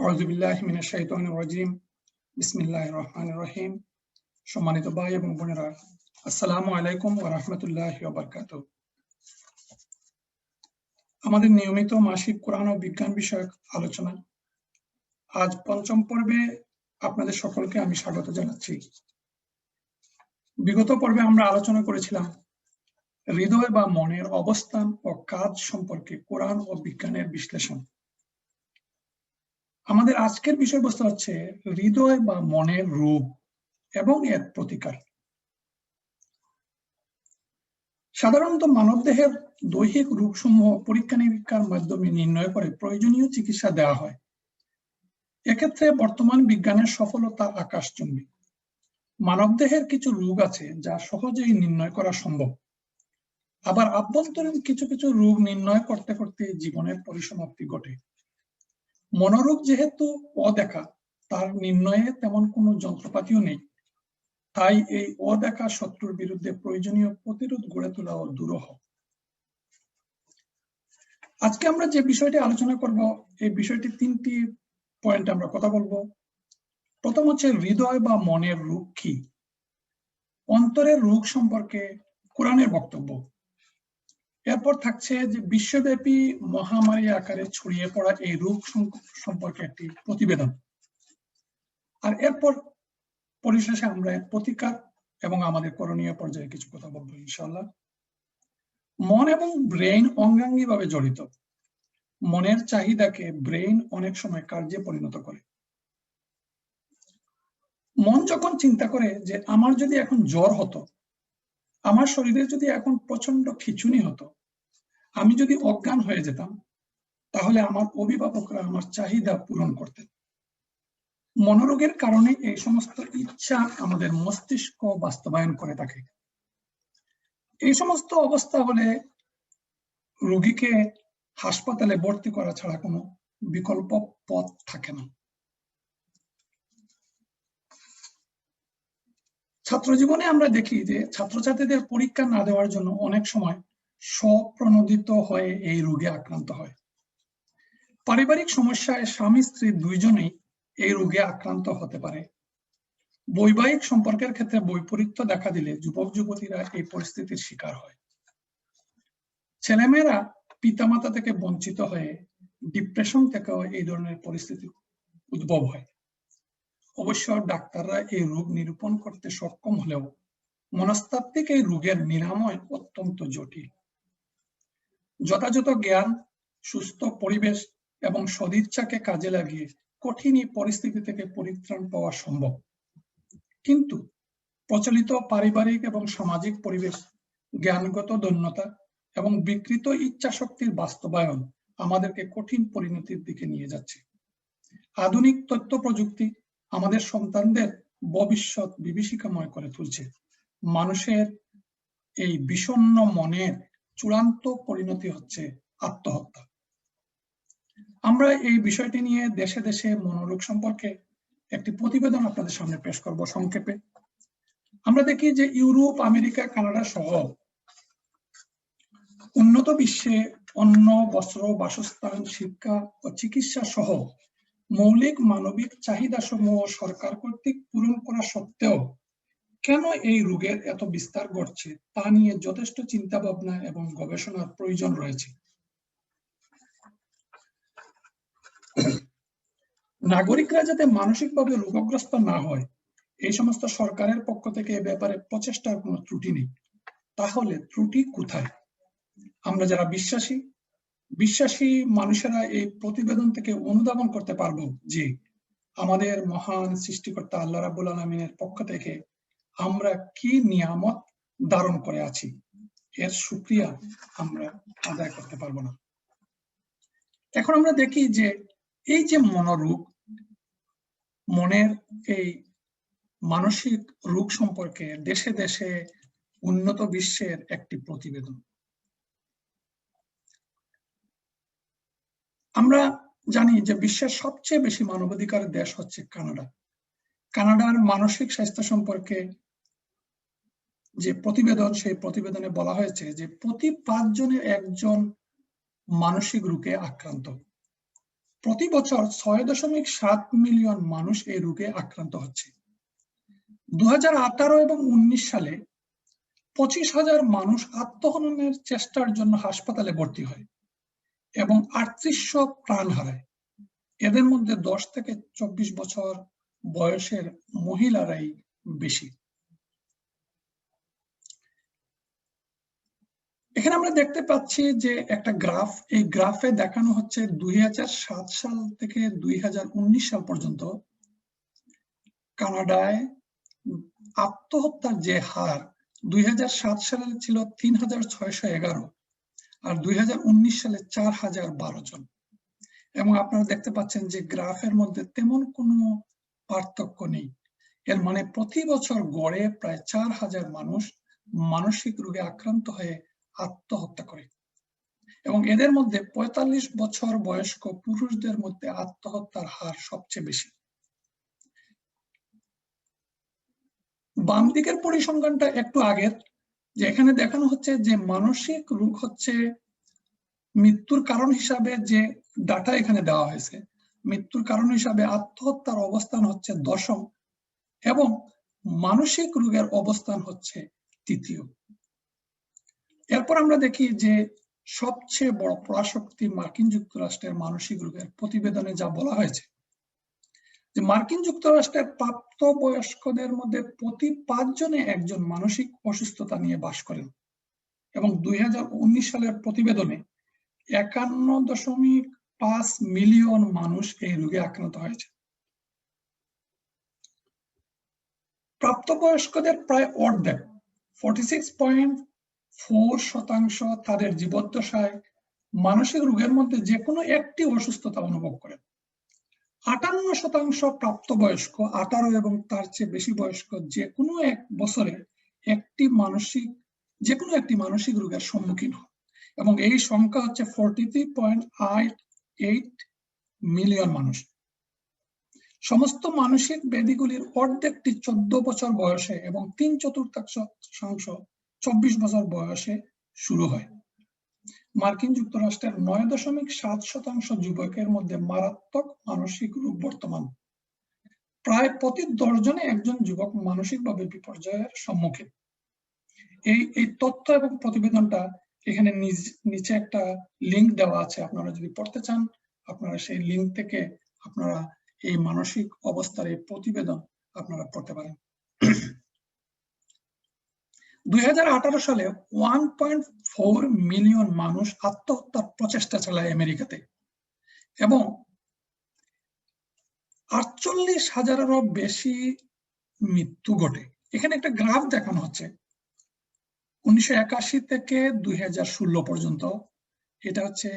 আউযু বিল্লাহি মিনাশ শাইতানির রাজিম। বিসমিল্লাহির রহমানির রহিম। সম্মানিত ভাই এবং বোনেরা, আসসালামু আলাইকুম ওয়া রাহমাতুল্লাহি ওয়া বারাকাতুহু। আমাদের নিয়মিত মাসিক কোরআন ও বিজ্ঞান বিষয়ক আলোচনা আজ পঞ্চম পর্বে আপনাদের সকলকে আমি স্বাগত জানাচ্ছি। বিগত পর্বে আমরা আলোচনা করেছিলাম হৃদয় বা মনের অবস্থান ও কাজ সম্পর্কে কোরআন ও বিজ্ঞানের বিশ্লেষণ। আমাদের আজকের বিষয়বস্তু হচ্ছে হৃদয় বা মনের রূপ এবং এর প্রতিকার। সাধারণত মানবদেহের দৈহিক রূপসমূহ পরীক্ষা নিরীক্ষার মাধ্যমে নির্ণয় করে প্রয়োজনীয় চিকিৎসা দেওয়া হয়। এক্ষেত্রে বর্তমান বিজ্ঞানের সফলতা আকাশচুম্বী। মানবদেহের কিছু রোগ আছে যা সহজেই নির্ণয় করা সম্ভব, আবার আভ্যন্তরীণ কিছু কিছু রোগ নির্ণয় করতে করতে জীবনের পরিসমাপ্তি ঘটে। মনোরোগ যেহেতু অদেখা, তার নির্ণয়ে তেমন কোনো যন্ত্রপাতিও নেই, তাই এই অদেখা শত্রুর বিরুদ্ধে প্রয়োজনীয় প্রতিরোধ গড়ে তোলা ও দুরূহ। আজকে আমরা যে বিষয়টি আলোচনা করব, এই বিষয়টি তিনটি পয়েন্ট আমরা কথা বলবো। প্রথম হচ্ছে হৃদয় বা মনের রোগ কি, অন্তরের রোগ সম্পর্কে কোরআনের বক্তব্য। এরপর থাকছে যে বিশ্বব্যাপী মহামারী আকারে ছড়িয়ে পড়া এই রোগ সম্পর্কে একটি প্রতিবেদন। আর এরপর পরিশেষে আমরা এর প্রতিকার এবং আমাদের করণীয় পর্যায়ে কিছু কথা বলবো ইনশাআল্লাহ। মন এবং ব্রেইন অঙ্গাঙ্গিভাবে জড়িত। মনের চাহিদাকে ব্রেইন অনেক সময় কার্যে পরিণত করে। মন যখন চিন্তা করে যে আমার যদি এখন জ্বর হতো, আমার শরীরে যদি এখন প্রচন্ড খিঁচুনি হতো, আমি যদি অজ্ঞান হয়ে যেতাম, তাহলে আমার অভিভাবকরা আমার চাহিদা পূরণ করতেন। মনোরোগের কারণে এই সমস্ত ইচ্ছা আমাদের মস্তিষ্ক বাস্তবায়ন করে থাকে। এই সমস্ত অবস্থা হলে রোগীকে হাসপাতালে ভর্তি করা ছাড়া কোনো বিকল্প পথ থাকে না। ছাত্র জীবনে আমরা দেখি যে ছাত্রছাত্রীদের পরীক্ষা না দেওয়ার জন্য অনেক সময় স্বপ্রণোদিত হয়ে এই রোগে আক্রান্ত হয়। পারিবারিক সমস্যায় স্বামী স্ত্রী দুইজনেই এই রোগে আক্রান্ত হতে পারে। বৈবাহিক সম্পর্কের ক্ষেত্রে বৈপরীত্য দেখা দিলে যুবক যুবতীরা এই পরিস্থিতির শিকার হয়। ছেলেমেয়েরা পিতামাতা থেকে বঞ্চিত হয়ে ডিপ্রেশন থেকেও এই ধরনের পরিস্থিতি উদ্ভব হয়। অবশ্য ডাক্তাররা এই রোগ নিরূপণ করতে সক্ষম হলেও মনস্তাত্ত্বিক এই রোগের নিরাময় অত্যন্ত জটিল। যথাযথ জ্ঞান, সুস্থ পরিবেশ এবং সদিচ্ছাকে কাজে লাগিয়ে কঠিন এই পরিস্থিতি থেকে পরিত্রাণ পাওয়া সম্ভব। কিন্তু প্রচলিত পারিবারিক এবং সামাজিক পরিবেশ, জ্ঞানগত দৈন্যতা এবং বিকৃত ইচ্ছা শক্তির বাস্তবায়ন আমাদেরকে কঠিন পরিণতির দিকে নিয়ে যাচ্ছে। আধুনিক তথ্য প্রযুক্তি আমাদের সন্তানদের ভবিষ্যৎ বিভীষিকাময় করে তুলছে। মানুষের এই বিষণ্ণ মনের চূড়ান্ত পরিণতি হচ্ছে আত্মহত্যা। আমরা এই বিষয়টি নিয়ে দেশে দেশে মনোরোগ সম্পর্কে একটি প্রতিবেদন আপনাদের সামনে পেশ করব সংক্ষেপে। আমরা দেখি যে ইউরোপ, আমেরিকা, কানাডা সহ উন্নত বিশ্বে অন্ন, বস্ত্র, বাসস্থান, শিক্ষা ও চিকিৎসা সহ মৌলিক মানবিক চাহিদা সমূহ সরকার কর্তৃক পূরণ করা সত্ত্বেও কেন এই রোগের এত বিস্তার ঘটছে তা নিয়ে যথেষ্ট চিন্তা ভাবনা এবং গবেষণার প্রয়োজন রয়েছে। নাগরিকরা যাতে মানসিকভাবে রোগগ্রস্ত না হয়, এই সমস্ত সরকারের পক্ষ থেকে এ ব্যাপারে প্রচেষ্টার কোনো ত্রুটি নেই। তাহলে ত্রুটি কোথায়? আমরা যারা বিশ্বাসী মানুষেরা এই প্রতিবেদন থেকে অনুধাবন করতে পারবো যে আমাদের মহান সৃষ্টিকর্তা আল্লাহ রাব্বুল আলামিনের পক্ষ থেকে আমরা কি নিয়ামত ধারণ করে আছি, এর শুকরিয়া আমরা আদায় করতে পারবো না। এখন আমরা দেখি যে এই যে মনোরোগ, মনের এই মানসিক রোগ সম্পর্কে দেশে দেশে উন্নত বিশ্বের একটি প্রতিবেদন। আমরা জানি যে বিশ্বের সবচেয়ে বেশি মানবাধিকারের দেশ হচ্ছে কানাডা। কানাডার মানসিক স্বাস্থ্য সম্পর্কে যে প্রতিবেদন, সেই প্রতিবেদনে বলা হয়েছে যে প্রতি 5 জনের 1 জন মানসিক রোগে আক্রান্ত। প্রতি বছর 6.7 মিলিয়ন মানুষ এই রোগে আক্রান্ত হচ্ছে। 2018 এবং 19 সালে 25,000 মানুষ আত্মহননের চেষ্টার জন্য হাসপাতালে ভর্তি হয় এবং 3800 প্রাণ হারায়। এদের মধ্যে 10 থেকে 24 বছর বয়সের মহিলারাই বেশি। এখানে আমরা দেখতে পাচ্ছি যে একটা গ্রাফ, এই গ্রাফে দেখানো হচ্ছে 2007 সাল থেকে 2019 সাল পর্যন্ত কানাডায় আত্মহত্যার যে হার 2007 সালে ছিল 3611 আর 2019 সালে 4012 জন। এবং আপনারা দেখতে পাচ্ছেন যে গ্রাফের মধ্যে তেমন কোনো পার্থক্য নেই। এর মানে প্রতি বছর গড়ে প্রায় 4000 মানুষ মানসিক রোগে আক্রান্ত হয়ে আত্মহত্যা করে এবং এদের মধ্যে 45 বছর বয়স্ক পুরুষদের মধ্যে আত্মহত্যার হার সবচেয়ে বেশি। বাম দিকের পরিসংখ্যানটা একটু আগের, যে এখানে দেখানো হচ্ছে যে মানসিক রোগ হচ্ছে মৃত্যুর কারণ হিসাবে যে ডাটা এখানে দেওয়া হয়েছে, মৃত্যুর কারণ হিসাবে আত্মহত্যার অবস্থান হচ্ছে 10ম এবং মানসিক রোগের অবস্থান হচ্ছে 3য়। এরপর আমরা দেখি যে সবচেয়ে বড় পরাশক্তি মার্কিন যুক্তরাষ্ট্রের মানসিক রোগের প্রতিবেদনে যা বলা হয়েছে যে মার্কিন যুক্তরাষ্ট্রের প্রাপ্তবয়স্কদের মধ্যে প্রতি 5 জনে একজন মানসিক অসুস্থতা নিয়ে বাস করেন এবং 2019 সালের প্রতিবেদনে 51.5 মিলিয়ন মানুষ এই রোগে আক্রান্ত হয়েছে। প্রাপ্তবয়স্কদের প্রায় অর্ধেক 46.4% তাদের জীবদ্দশায় মানসিক রোগের মধ্যে যে কোনো একটি অসুস্থতা অনুভব করেন। 58% প্রাপ্তবয়স্ক 18 এবং তার চেয়ে বেশি বয়স্ক যে কোনো এক বছরে যে কোনো একটি মানসিক রোগের সম্মুখীন হন এবং এই সংখ্যা হচ্ছে 43.88 মিলিয়ন মানুষ। সমস্ত মানসিক ব্যাধিগুলির অর্ধেকটি 14 বছর বয়সে এবং 3/4 24 বছর বয়সে শুরু হয়। মার্কিন যুক্তরাষ্ট্রের 9.7% যুবকের মধ্যে মারাত্মক মানসিক রোগ বর্তমান। প্রায় প্রতি 10 জনে একজন যুবক মানসিকভাবে বিপর্যয়ের সম্মুখীন। এই তথ্য এবং প্রতিবেদনটা এখানে নিচে একটা লিংক দেওয়া আছে, আপনারা যদি পড়তে চান আপনারা সেই লিংক থেকে আপনারা এই মানসিক অবস্থার এই প্রতিবেদন আপনারা পড়তে পারেন। 2018 সালে 1.4 মিলিয়ন মানুষ আত্মহত্যার প্রচেষ্টা চালায় আমেরিকাতে এবং 48,000-এরও বেশি মৃত্যু ঘটে। এখানে একটা গ্রাফ দেখানো হচ্ছে 1981 থেকে 2016 পর্যন্ত। এটা হচ্ছে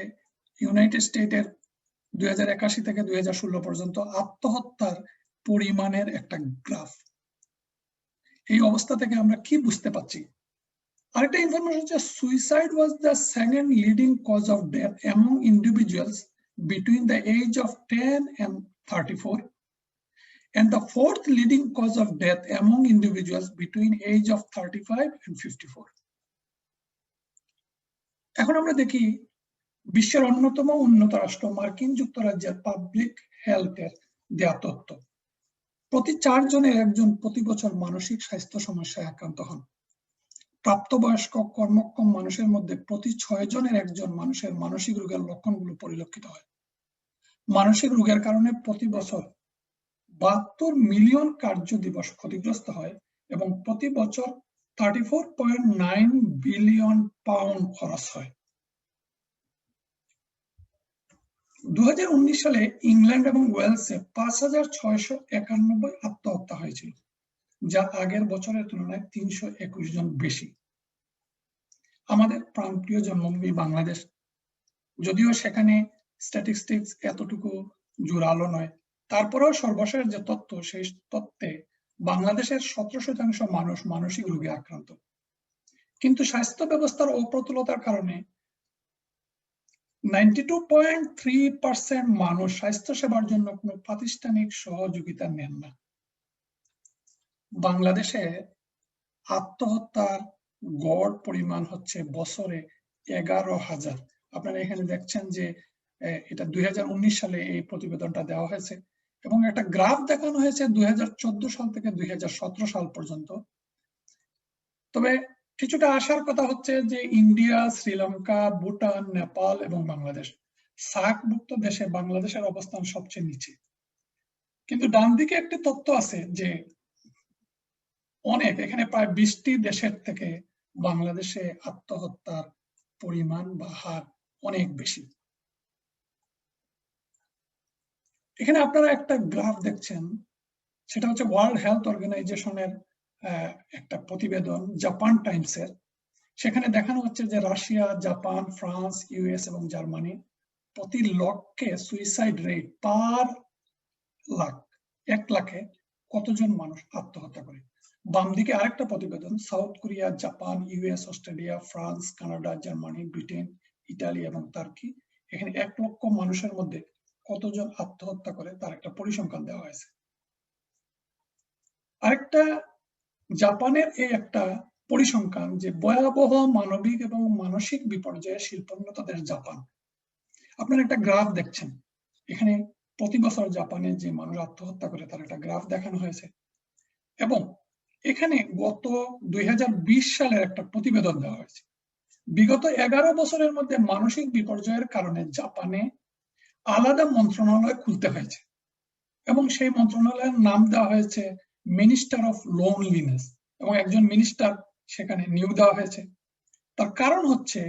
ইউনাইটেড স্টেটের 2081 থেকে 2016 পর্যন্ত আত্মহত্যার পরিমাণের একটা গ্রাফ। এই অবস্থা থেকে আমরা কি বুঝতে পারছি? আরেকটা ইনফরমেশন হচ্ছে suicide was the second leading cause of death among individuals between the age of 10 and 34 and the fourth leading cause of death among individuals between age of 35 and 54. এখন আমরা দেখি বিশ্বের অন্যতম উন্নত রাষ্ট্র মার্কিন যুক্তরাজ্যের পাবলিক হেলথের দেয়া তথ্য। প্রতি 4 জনের একজন প্রতি বছর মানসিক স্বাস্থ্য সমস্যায় আক্রান্ত হন। প্রাপ্তবয়স্ক কর্মক্ষম মানুষের মধ্যে প্রতি 6 জনের একজন মানুষের মানসিক রোগের লক্ষণগুলো পরিলক্ষিত হয়। মানসিক রোগের কারণে প্রতি বছর 72 মিলিয়ন কার্য দিবস ক্ষতিগ্রস্ত হয় এবং প্রতি বছর 34.9 বিলিয়ন পাউন্ড খরচ হয়। 2019 সালে ইংল্যান্ড এবং ওয়েলসে 5,691 আত্মহত্যা হয়েছিল, যা আগের বছরের তুলনায় 321 জন বেশি। আমাদের প্রাণপ্রিয় জন্মভূমি বাংলাদেশ, যদিও সেখানে স্ট্যাটিস্টিক্স এতটুকু জোরালো নয়, তারপরেও সর্বশেষ যে তথ্য, সেই তথ্যে বাংলাদেশের 17% মানুষ মানসিক রোগে আক্রান্ত। কিন্তু স্বাস্থ্য ব্যবস্থার অপ্রতুলতার কারণে 92.3% মানুষ স্বাস্থ্য সেবার জন্য কোনো প্রাতিষ্ঠানিক সহযোগিতা নেন না। বাংলাদেশে আত্মহত্যার গড় পরিমাণ হচ্ছে বছরে 11,000। আপনারা এখানে দেখছেন যে এটা 2019 সালে এই প্রতিবেদনটা দেওয়া হয়েছে এবং একটা গ্রাফ দেখানো হয়েছে 2014 সাল থেকে 2017 সাল পর্যন্ত। তবে কিছুটা আশার কথা হচ্ছে যে ইন্ডিয়া, শ্রীলঙ্কা, ভুটান, নেপাল এবং বাংলাদেশ, সার্কভুক্ত দেশে বাংলাদেশের অবস্থান সবচেয়ে নিচে। কিন্তু ডান দিকে একটি তথ্য আছে যে অনেক, এখানে প্রায় 20টি দেশের থেকে বাংলাদেশে আত্মহত্যার পরিমাণ বা হার অনেক বেশি। এখানে আপনারা একটা গ্রাফ দেখছেন, সেটা হচ্ছে ওয়ার্ল্ড হেলথ অর্গানাইজেশনের একটা প্রতিবেদন, জাপান টাইমসের। সেখানে দেখানো হচ্ছে যে রাশিয়া, জাপান, ফ্রান্স, ইউএস এবং জার্মানি প্রতি লক্ষে সুইসাইড রেট পার লাখ, 1 লাখে কতজন মানুষ আত্মহত্যা করে। বাম দিকে আরেকটা প্রতিবেদন, south Korea, Japan, US, Australia, France, Canada, Germany, Britain, Italy এবং টার্কি, এখানে 1 লক্ষ মানুষের মধ্যে কতজন আত্মহত্যা করে তার একটা পরিসংখ্যান দেওয়া হয়েছে। আরেকটা জাপানের এই একটা পরিসংখ্যান যে ভয়াবহ মানবিক এবং মানসিক বিপর্যয়ে শিল্পোন্নত দেশ জাপান। আপনারা একটা গ্রাফ দেখছেন, এখানে প্রতি বছর জাপানে যে মানুষ আত্মহত্যা করে তার একটা গ্রাফ দেখানো হয়েছে এবং এখানে গত 2020 সালের একটা প্রতিবেদন দেওয়া হয়েছে। বিগত 11 বছরের মধ্যে মানসিক বিপর্যয়ের কারণে জাপানে আলাদা মন্ত্রণালয় খুলতে হয়েছে এবং সেই মন্ত্রণালয়ের নাম দেওয়া হয়েছে মিনিস্টার অফ লোনলিনেস এবং একজন মিনিস্টার সেখানে নিয়োগ দেওয়া হয়েছে। তার কারণ হচ্ছে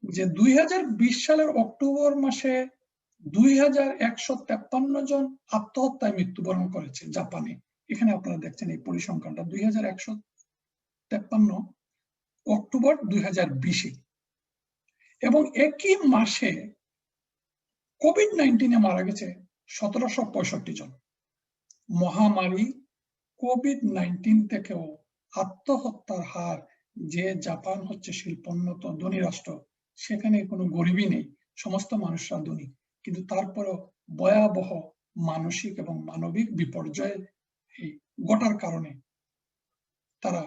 যে 2020 সালের অক্টোবর মাসে 2153 জন আত্মহত্যায় মৃত্যুবরণ করেছে জাপানে। এখানে আপনারা দেখছেন এই পরিসংখ্যানটা 2153 অক্টোবর 2020-এ। এবং একই মাসে কোভিড-19 মারা গেছে 1765 জন। মহামারী কোভিড-19 থেকেও আত্মহত্যার হার, যে জাপান হচ্ছে শিল্পোন্নত ধনী রাষ্ট্র, সেখানে কোনো গরিবই নেই, সমস্ত মানুষরা ধনী, কিন্তু তারপরেও ভয়াবহ মানসিক এবং মানবিক বিপর্যয় ঘটার কারণে তারা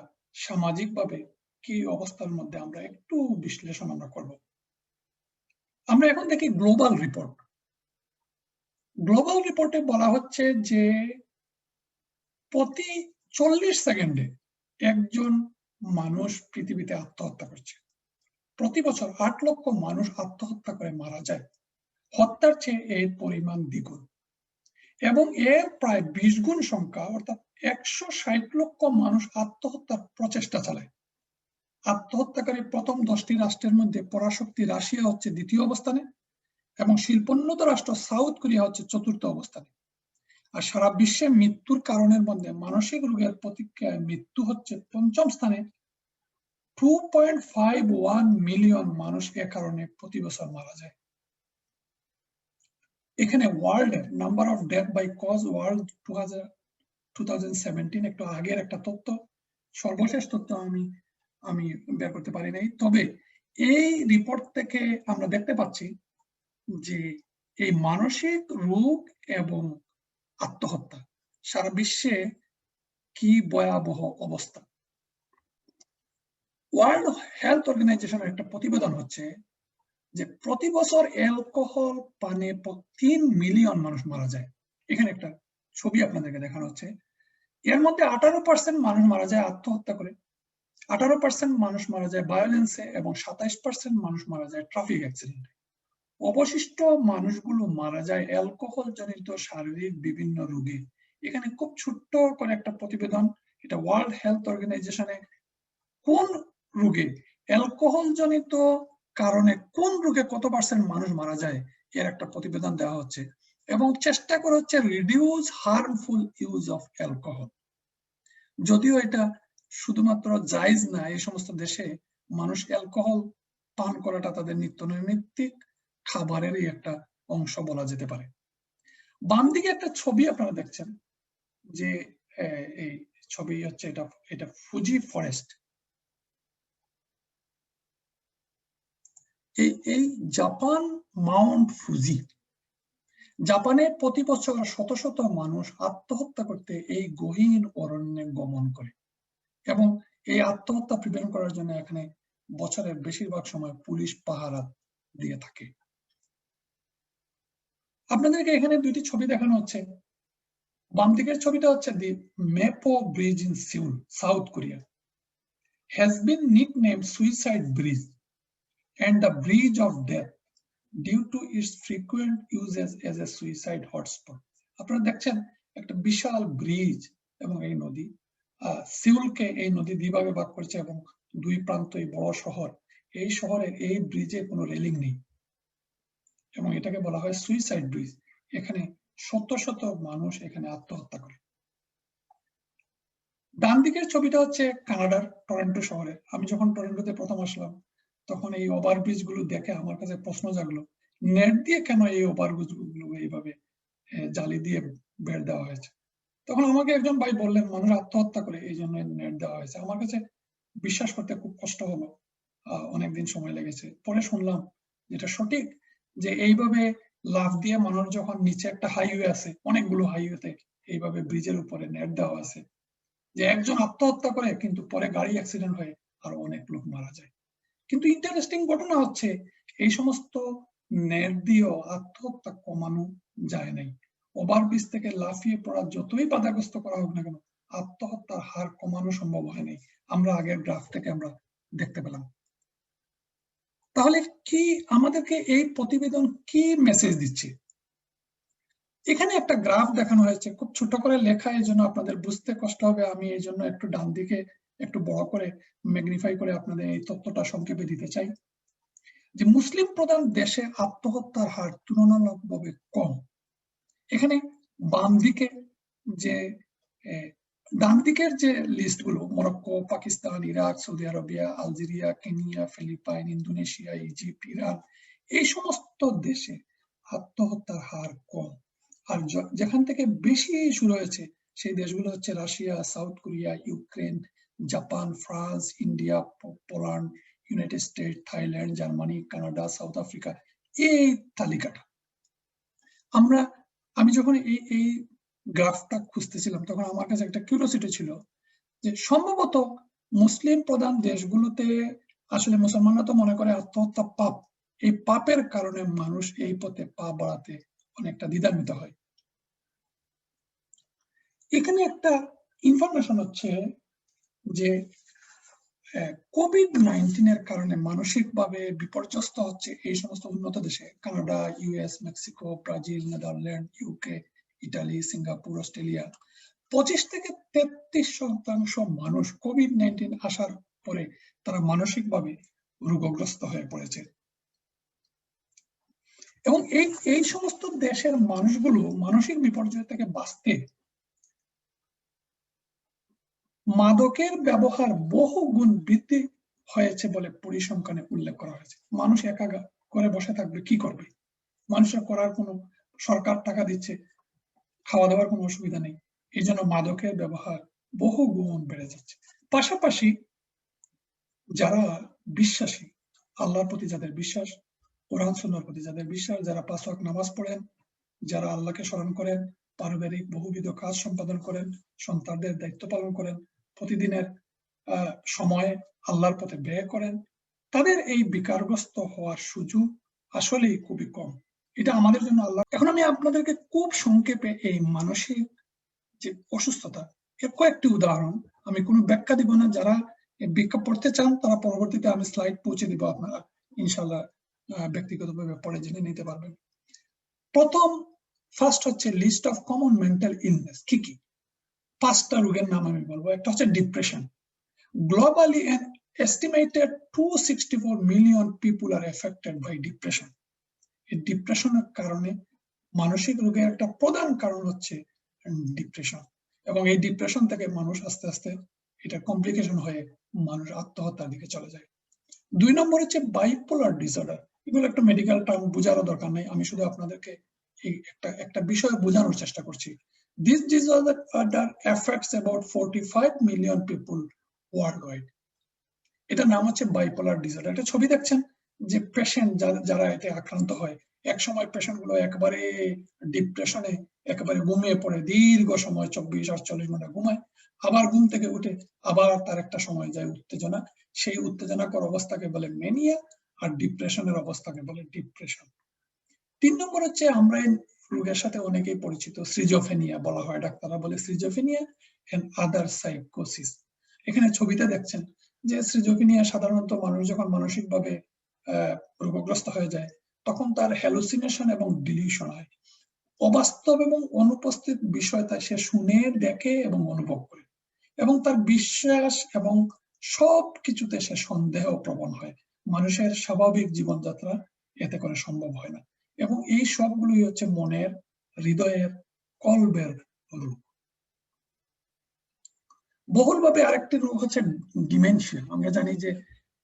সামাজিকভাবে কি অবস্থার মধ্যে, আমরা একটু বিশ্লেষণ আমরা করব। আমরা এখন দেখি গ্লোবাল রিপোর্ট। গ্লোবাল রিপোর্টে বলা হচ্ছে যে প্রতি 40 সেকেন্ডে একজন মানুষ পৃথিবীতে আত্মহত্যা করছে। প্রতি বছর 8 লক্ষ মানুষ আত্মহত্যা করে মারা যায়। হত্যার চেয়ে এর পরিমাণ দ্বিগুণ এবং এর প্রায় 20 গুণ সংখ্যা, অর্থাৎ 160 লক্ষ মানুষ আত্মহত্যার প্রচেষ্টা চালায়। আত্মহত্যাকারী প্রথম 10টি রাষ্ট্রের মধ্যে পরাশক্তি রাশিয়া হচ্ছে দ্বিতীয় অবস্থানে এবং শিল্পোন্নত রাষ্ট্র সাউথ কোরিয়া হচ্ছে চতুর্থ অবস্থানে। আর সারা বিশ্বে মৃত্যুর কারণের মধ্যে মানসিক রোগের প্রতিক্রিয়ায় মৃত্যু হচ্ছে 5ম স্থানে। 2.51 মিলিয়ন মানুষ এ কারণে প্রতি বছর মারা যায়। এখানে ওয়ার্ল্ডের number of death by cause world 2017 একটু আগের একটা তথ্য, সর্বশেষ তথ্য আমি বের করতে পারি নাই। তবে এই রিপোর্ট থেকে আমরা দেখতে পাচ্ছি যে এই মানসিক রোগ এবং আত্মহত্যা সারা বিশ্বে কি ভয়াবহ অবস্থা। ওয়ার্ল্ড হেলথ অর্গানাইজেশনের একটা প্রতিবেদন হচ্ছে যে প্রতি বছর অ্যালকোহল পানে 3 মিলিয়ন মানুষ মারা যায়। এখানে একটা ছবি আপনাদেরকে দেখানো হচ্ছে। এর মধ্যে 18% মানুষ মারা যায় আত্মহত্যা করে, 18% মানুষ মারা যায় ভায়োলেন্সে এবং 27% মানুষ মারা যায় ট্রাফিক অ্যাক্সিডেন্টে। অবশিষ্ট মানুষগুলো মারা যায় অ্যালকোহল জনিত শারীরিক বিভিন্ন রোগে। এখানে খুব ছোট্ট করে একটা প্রতিবেদন, এটা ওয়ার্ল্ড হেলথ অর্গানাইজেশনে কোন রোগে, অ্যালকোহল জনিত কারণে কোন রোগে কত পার্সেন্ট মানুষ মারা যায় এর একটা প্রতিবেদন দেওয়া হচ্ছে এবং চেষ্টা করা হচ্ছে reduce harmful use of alcohol. যদিও এটা শুধুমাত্র জায়েজ না, এই সমস্ত দেশে মানুষ অ্যালকোহল পান করাটা তাদের নিত্য নৈমিত্তিক খাবারেরই একটা অংশ বলা যেতে পারে। বাম দিকে একটা ছবি আপনারা দেখছেন যে এই ছবি হচ্ছে এটা ফুজি ফরেস্ট। এই জাপান মাউন্ট ফুজি, জাপানে প্রতি বছর শত শত মানুষ আত্মহত্যা করতে এই গহীন অরণ্যে গমন করে এবং এই আত্মহত্যা প্রিভেন্ট করার জন্য এখানে বছরের বেশিরভাগ সময় পুলিশ পাহারা দিয়ে থাকে। আপনাদেরকে এখানে দুইটি ছবি দেখানো হচ্ছে। বাম দিকের ছবিটা হচ্ছে the Mapo bridge in Seoul, South Korea, has been nicknamed suicide bridge and the bridge of death due to its frequent uses as a suicide hotspot. আপনারা দেখছেন একটা বিশাল ব্রিজ এবং এই নদী সিউলকে এই নদী দুইভাগে ভাগ করেছে এবং দুই প্রান্ত এই বড় শহর, এই শহরের এই ব্রিজে কোনো রেলিং নেই এবং এটাকে বলা হয় সুইসাইড ব্রিজ। এখানে শত শত মানুষ এখানে আত্মহত্যা করে। ডান দিকের ছবিটা হচ্ছে কানাডার টরন্টো শহরে। আমি যখন টরন্টোতে প্রথম আসলাম তখন এই ওভারব্রিজ গুলো দেখে আমার কাছে প্রশ্ন জাগলো, নেট দিয়ে কেন এই ওভারব্রিজ গুলো এইভাবে জালি দিয়ে বেড় দেওয়া হয়েছে? তখন আমাকে একজন ভাই বললেন মানুষ আত্মহত্যা করে এই জন্য নেট দেওয়া হয়েছে। আমার কাছে বিশ্বাস করতে খুব কষ্ট হলো, অনেকদিন সময় লেগেছে। পরে শুনলাম যেটা সঠিক, যে এইভাবে লাফ দিয়ে মানুষ যখন নিচে একটা হাইওয়ে আছে, অনেকগুলো হাইওয়েতে এইভাবে ব্রিজের উপরে নেট দেওয়া আছে, যে একজন আত্মহত্যা করে কিন্তু পরে গাড়ি অ্যাক্সিডেন্ট হয়ে আরো অনেক লোক মারা যায়। কিন্তু ইন্টারেস্টিং ঘটনা হচ্ছে এই সমস্ত নেট দিয়েও আত্মহত্যা কমানো যায় নাই। ওভারব্রিজ থেকে লাফিয়ে পড়া যতই বাধাগ্রস্ত করা হোক না কেন, আত্মহত্যার হার কমানো সম্ভব হয়নি। আমরা আগের গ্রাফ থেকে আমরা দেখতে পেলাম। তাহলে কি আমাদেরকে এই প্রতিবেদন কি মেসেজ দিচ্ছে? এখানে একটা গ্রাফ দেখানো হয়েছে, খুব ছোট করে লেখা, এই জন্য আপনাদের বুঝতে কষ্ট হবে। আমি এই জন্য একটু ডান দিকে একটু বড় করে ম্যাগনিফাই করে আপনাদের এই তথ্যটা সংক্ষেপে দিতে চাই, যে মুসলিম প্রধান দেশে আত্মহত্যার হার তুলনামূলকভাবে কম। এখানে বাম দিকে যে ডান দিকের যে লিস্ট গুলো, Morocco, Pakistan, Iraq, Saudi Arabia, Algeria, Kenya, Philippines, Indonesia, Egypt, Iran, এই সমস্ত দেশে আত্মহত্যার হার কম। আর যেখান থেকে বেশি শুরু হয়েছে সেই দেশগুলো হচ্ছে Russia, south Korea, Ukraine, Japan, France, India, Poland, United state, Thailand, Germany, Canada, south Africa. এই তালিকাটা আমি যখন এই গ্রাফটা খুঁজতেছিলাম তখন আমার কাছে একটা কিউরিওসিটি ছিল যে সম্ভবত মুসলিম প্রধান দেশগুলোতে আসলে মুসলমানরা তো মনে করে আত্মহত্যা পাপ, এই পাপের কারণে মানুষ এই পথে পা বাড়াতে অনেকটা দ্বিধান্বিত হয়। এখানে একটা ইনফরমেশন হচ্ছে যে কোভিড-19 এর কারণে মানসিকভাবে বিপর্যস্ত হচ্ছে এই সমস্ত উন্নত দেশে, Canada, US, Mexico, Brazil, Netherland, UK, Italy, Singapore, Australia. 25 থেকে 33% মানুষ কোভিড-19 আসার পরে তারা মানসিকভাবে রোগগ্রস্ত হয়ে পড়েছে। এবং এই সমস্ত দেশের মানুষগুলো মানসিক বিপর্যয় থেকে বাঁচতে মাদকের ব্যবহার বহু গুণ বৃদ্ধি হয়েছে বলে পরিসংখ্যানে উল্লেখ করা হয়েছে। মানুষ একা করে বসে থাকবে, কি করবে? মানুষের করার কোনো, সরকার টাকা দিচ্ছে, খাওয়া দাওয়ার কোনো অসুবিধা নেই, এই জন্য মাদকের ব্যবহার বহু গুণ বেড়ে যাচ্ছে। পাশাপাশি যারা বিশ্বাসী, আল্লাহর প্রতি যাদের বিশ্বাস, কোরআন সুন্নাহর প্রতি যাদের বিশ্বাস, যারা 5 ওয়াক্ত নামাজ পড়েন, যারা আল্লাহকে স্মরণ করেন, পারিবারিক বহুবিধ কাজ সম্পাদন করেন, সন্তানদের দায়িত্ব পালন করেন, প্রতিদিনের সময় আল্লাহর পথে ব্যয় করেন, তাদের এই বিকারগ্রস্ত হওয়ার সুযোগ আসলেই খুবই কম। এটা আমাদের জন্য আল্লাহ। এখন আমি আপনাদেরকে খুব সংক্ষেপে এই মানসিক যে অসুস্থতা এর কয়েকটি উদাহরণ, আমি কোনো ব্যাখ্যা দিব না, যারা ব্যাখ্যা পড়তে চান তারা পরবর্তীতে আমি স্লাইড পৌঁছে দিব, আপনারা ইনশাআল্লাহ ব্যক্তিগতভাবে পড়ে জেনে নিতে পারবেন। প্রথম ফার্স্ট হচ্ছে list of common mental illness. কি কি? 5টা রোগের নাম আমি বলবো। একটা হচ্ছে depression. Globally an estimated 264 million people are affected by depression. এই ডিপ্রেশনের কারণে মানসিক রোগের একটা প্রধান কারণ হচ্ছে ডিপ্রেশন, এবং এই ডিপ্রেশন থেকে মানুষ আস্তে আস্তে এটা কমপ্লিকেশন হয়ে মানুষ আত্মহত্যার দিকে চলে যায়। 2 নম্বর হচ্ছে বাইপোলার ডিসঅর্ডার। এগুলো একটা মেডিকেল টার্ম, বোঝারও দরকার নেই, আমি শুধু আপনাদেরকে এই একটা বিষয় বোঝানোর চেষ্টা করছি। This disorder affects about 45 million people worldwide. এটার নাম হচ্ছে বাইপোলার ডিসঅর্ডার। একটা ছবি দেখছেন যে পেশেন্ট যারা এতে আক্রান্ত হয়, এক সময় পেশেন্ট গুলো একেবারে ডিপ্রেশনে একেবারে ঘুমিয়ে পড়ে, দীর্ঘ সময় 24-48 ঘন্টা ঘুমায়, আবার ঘুম থেকে উঠে আবার তার একটা সময় যায় উত্তেজনা, সেই উত্তেজনাকর অবস্থাকে বলে মেনিয়া, আর ডিপ্রেশনের অবস্থাকে বলে ডিপ্রেশন। 3 নম্বর হচ্ছে আমরা রোগের সাথে অনেকেই পরিচিত, সিজোফ্রেনিয়া বলা হয়, ডাক্তাররা বলে সিজোফ্রেনিয়া এন্ড আদার সাইকোসিস। এখানে ছবিতে দেখছেন যে সিজোফ্রেনিয়া সাধারণত মানুষ যখন মানসিকভাবে রোগগ্রস্ত হয়ে যায় তখন তার হ্যালুসিনেশন এবং ডিলিউশন হয়, অবাস্তব এবং অনুপস্থিত বিষয় তা সে শুনে, দেখে এবং অনুভব করে, এবং তার বিশ্বাস এবং সব কিছুতে সে সন্দেহ প্রবণ হয়। মানুষের স্বাভাবিক জীবনযাত্রা এতে করে সম্ভব হয় না, এবং এই সবগুলোই হচ্ছে মনের, হৃদয়ের, কলবের রোগ। বহুলভাবে আরেকটি রোগ হচ্ছে ডিমেনশিয়া। আমরা জানি যে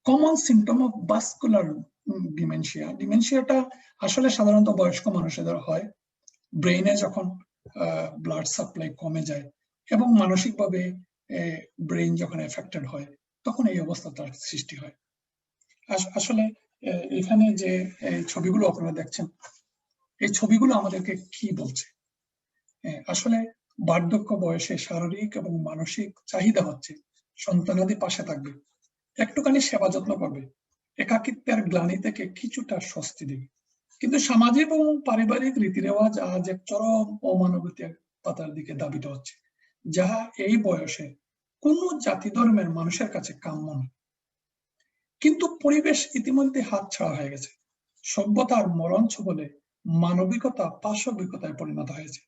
common symptom of vascular dementia, ডিমেনশিয়াটা আসলে সাধারণত বয়স্ক মানুষদের হয়, ব্রেইনে যখন ব্লাড সাপ্লাই কমে যায় এবং মানসিকভাবে ব্রেইন যখন এফেক্টেড হয় তখন এই অবস্থাটার সৃষ্টি হয়। আসলে এখানে যে ছবিগুলো আপনারা দেখছেন, এই ছবিগুলো আমাদেরকে কি বলছে? আসলে বার্ধক্য বয়সে শারীরিক এবং মানসিক চাহিদা হচ্ছে সন্তানাদি পাশে থাকবে, একটুখানি সেবা যত্ন করবে, একাকিত্বের গ্লানি থেকে কিছুটা স্বস্তি দেবে। কিন্তু সামাজিক এবং পারিবারিক রীতিরেওয়াজ আজ এক চরম অমানবিকতার দিকে ধাবিত হচ্ছে, যাহা এই বয়সে কোন জাতি ধর্মের মানুষের কাছে কাম্য নয়। কিন্তু পরিবেশ ইতিমধ্যে হাতছাড়া হয়ে গেছে, সভ্যতার মরঞ্চ বলে মানবিকতা পাশবিকতায় পরিণত হয়েছে।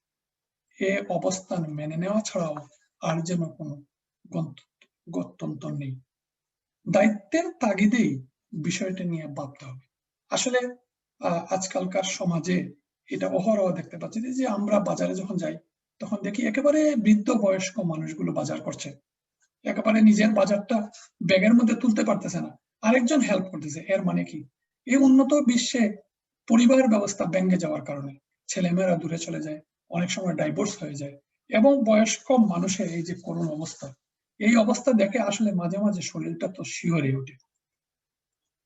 এ অবস্থান মেনে নেওয়া ছাড়াও আর যেন কোনো গত্যন্তর নেই। দায়িত্বের তাগিদেই বিষয়টা নিয়ে ভাবতে হবে। আসলে আজকালকার সমাজে এটা অহরহ দেখতে পাচ্ছি যে আমরা বাজারে যখন যাই তখন দেখি একেবারে বৃদ্ধ বয়স্ক মানুষগুলো বাজার করছে, একেবারে নিজের বাজারটা ব্যাগের মধ্যে তুলতে পারতেছে না, আরেকজন হেল্প করতেছে। এর মানে কি? এই উন্নত বিশ্বে পরিবার ব্যবস্থা ভেঙে যাওয়ার কারণে ছেলেমেয়েরা দূরে চলে যায়, অনেক সময় ডাইভোর্স হয়ে যায়, এবং বয়স্ক মানুষের এই যে করুণ অবস্থা, এই অবস্থা দেখে আসলে মাঝে মাঝে শরীরটা তো শিহরে ওঠে।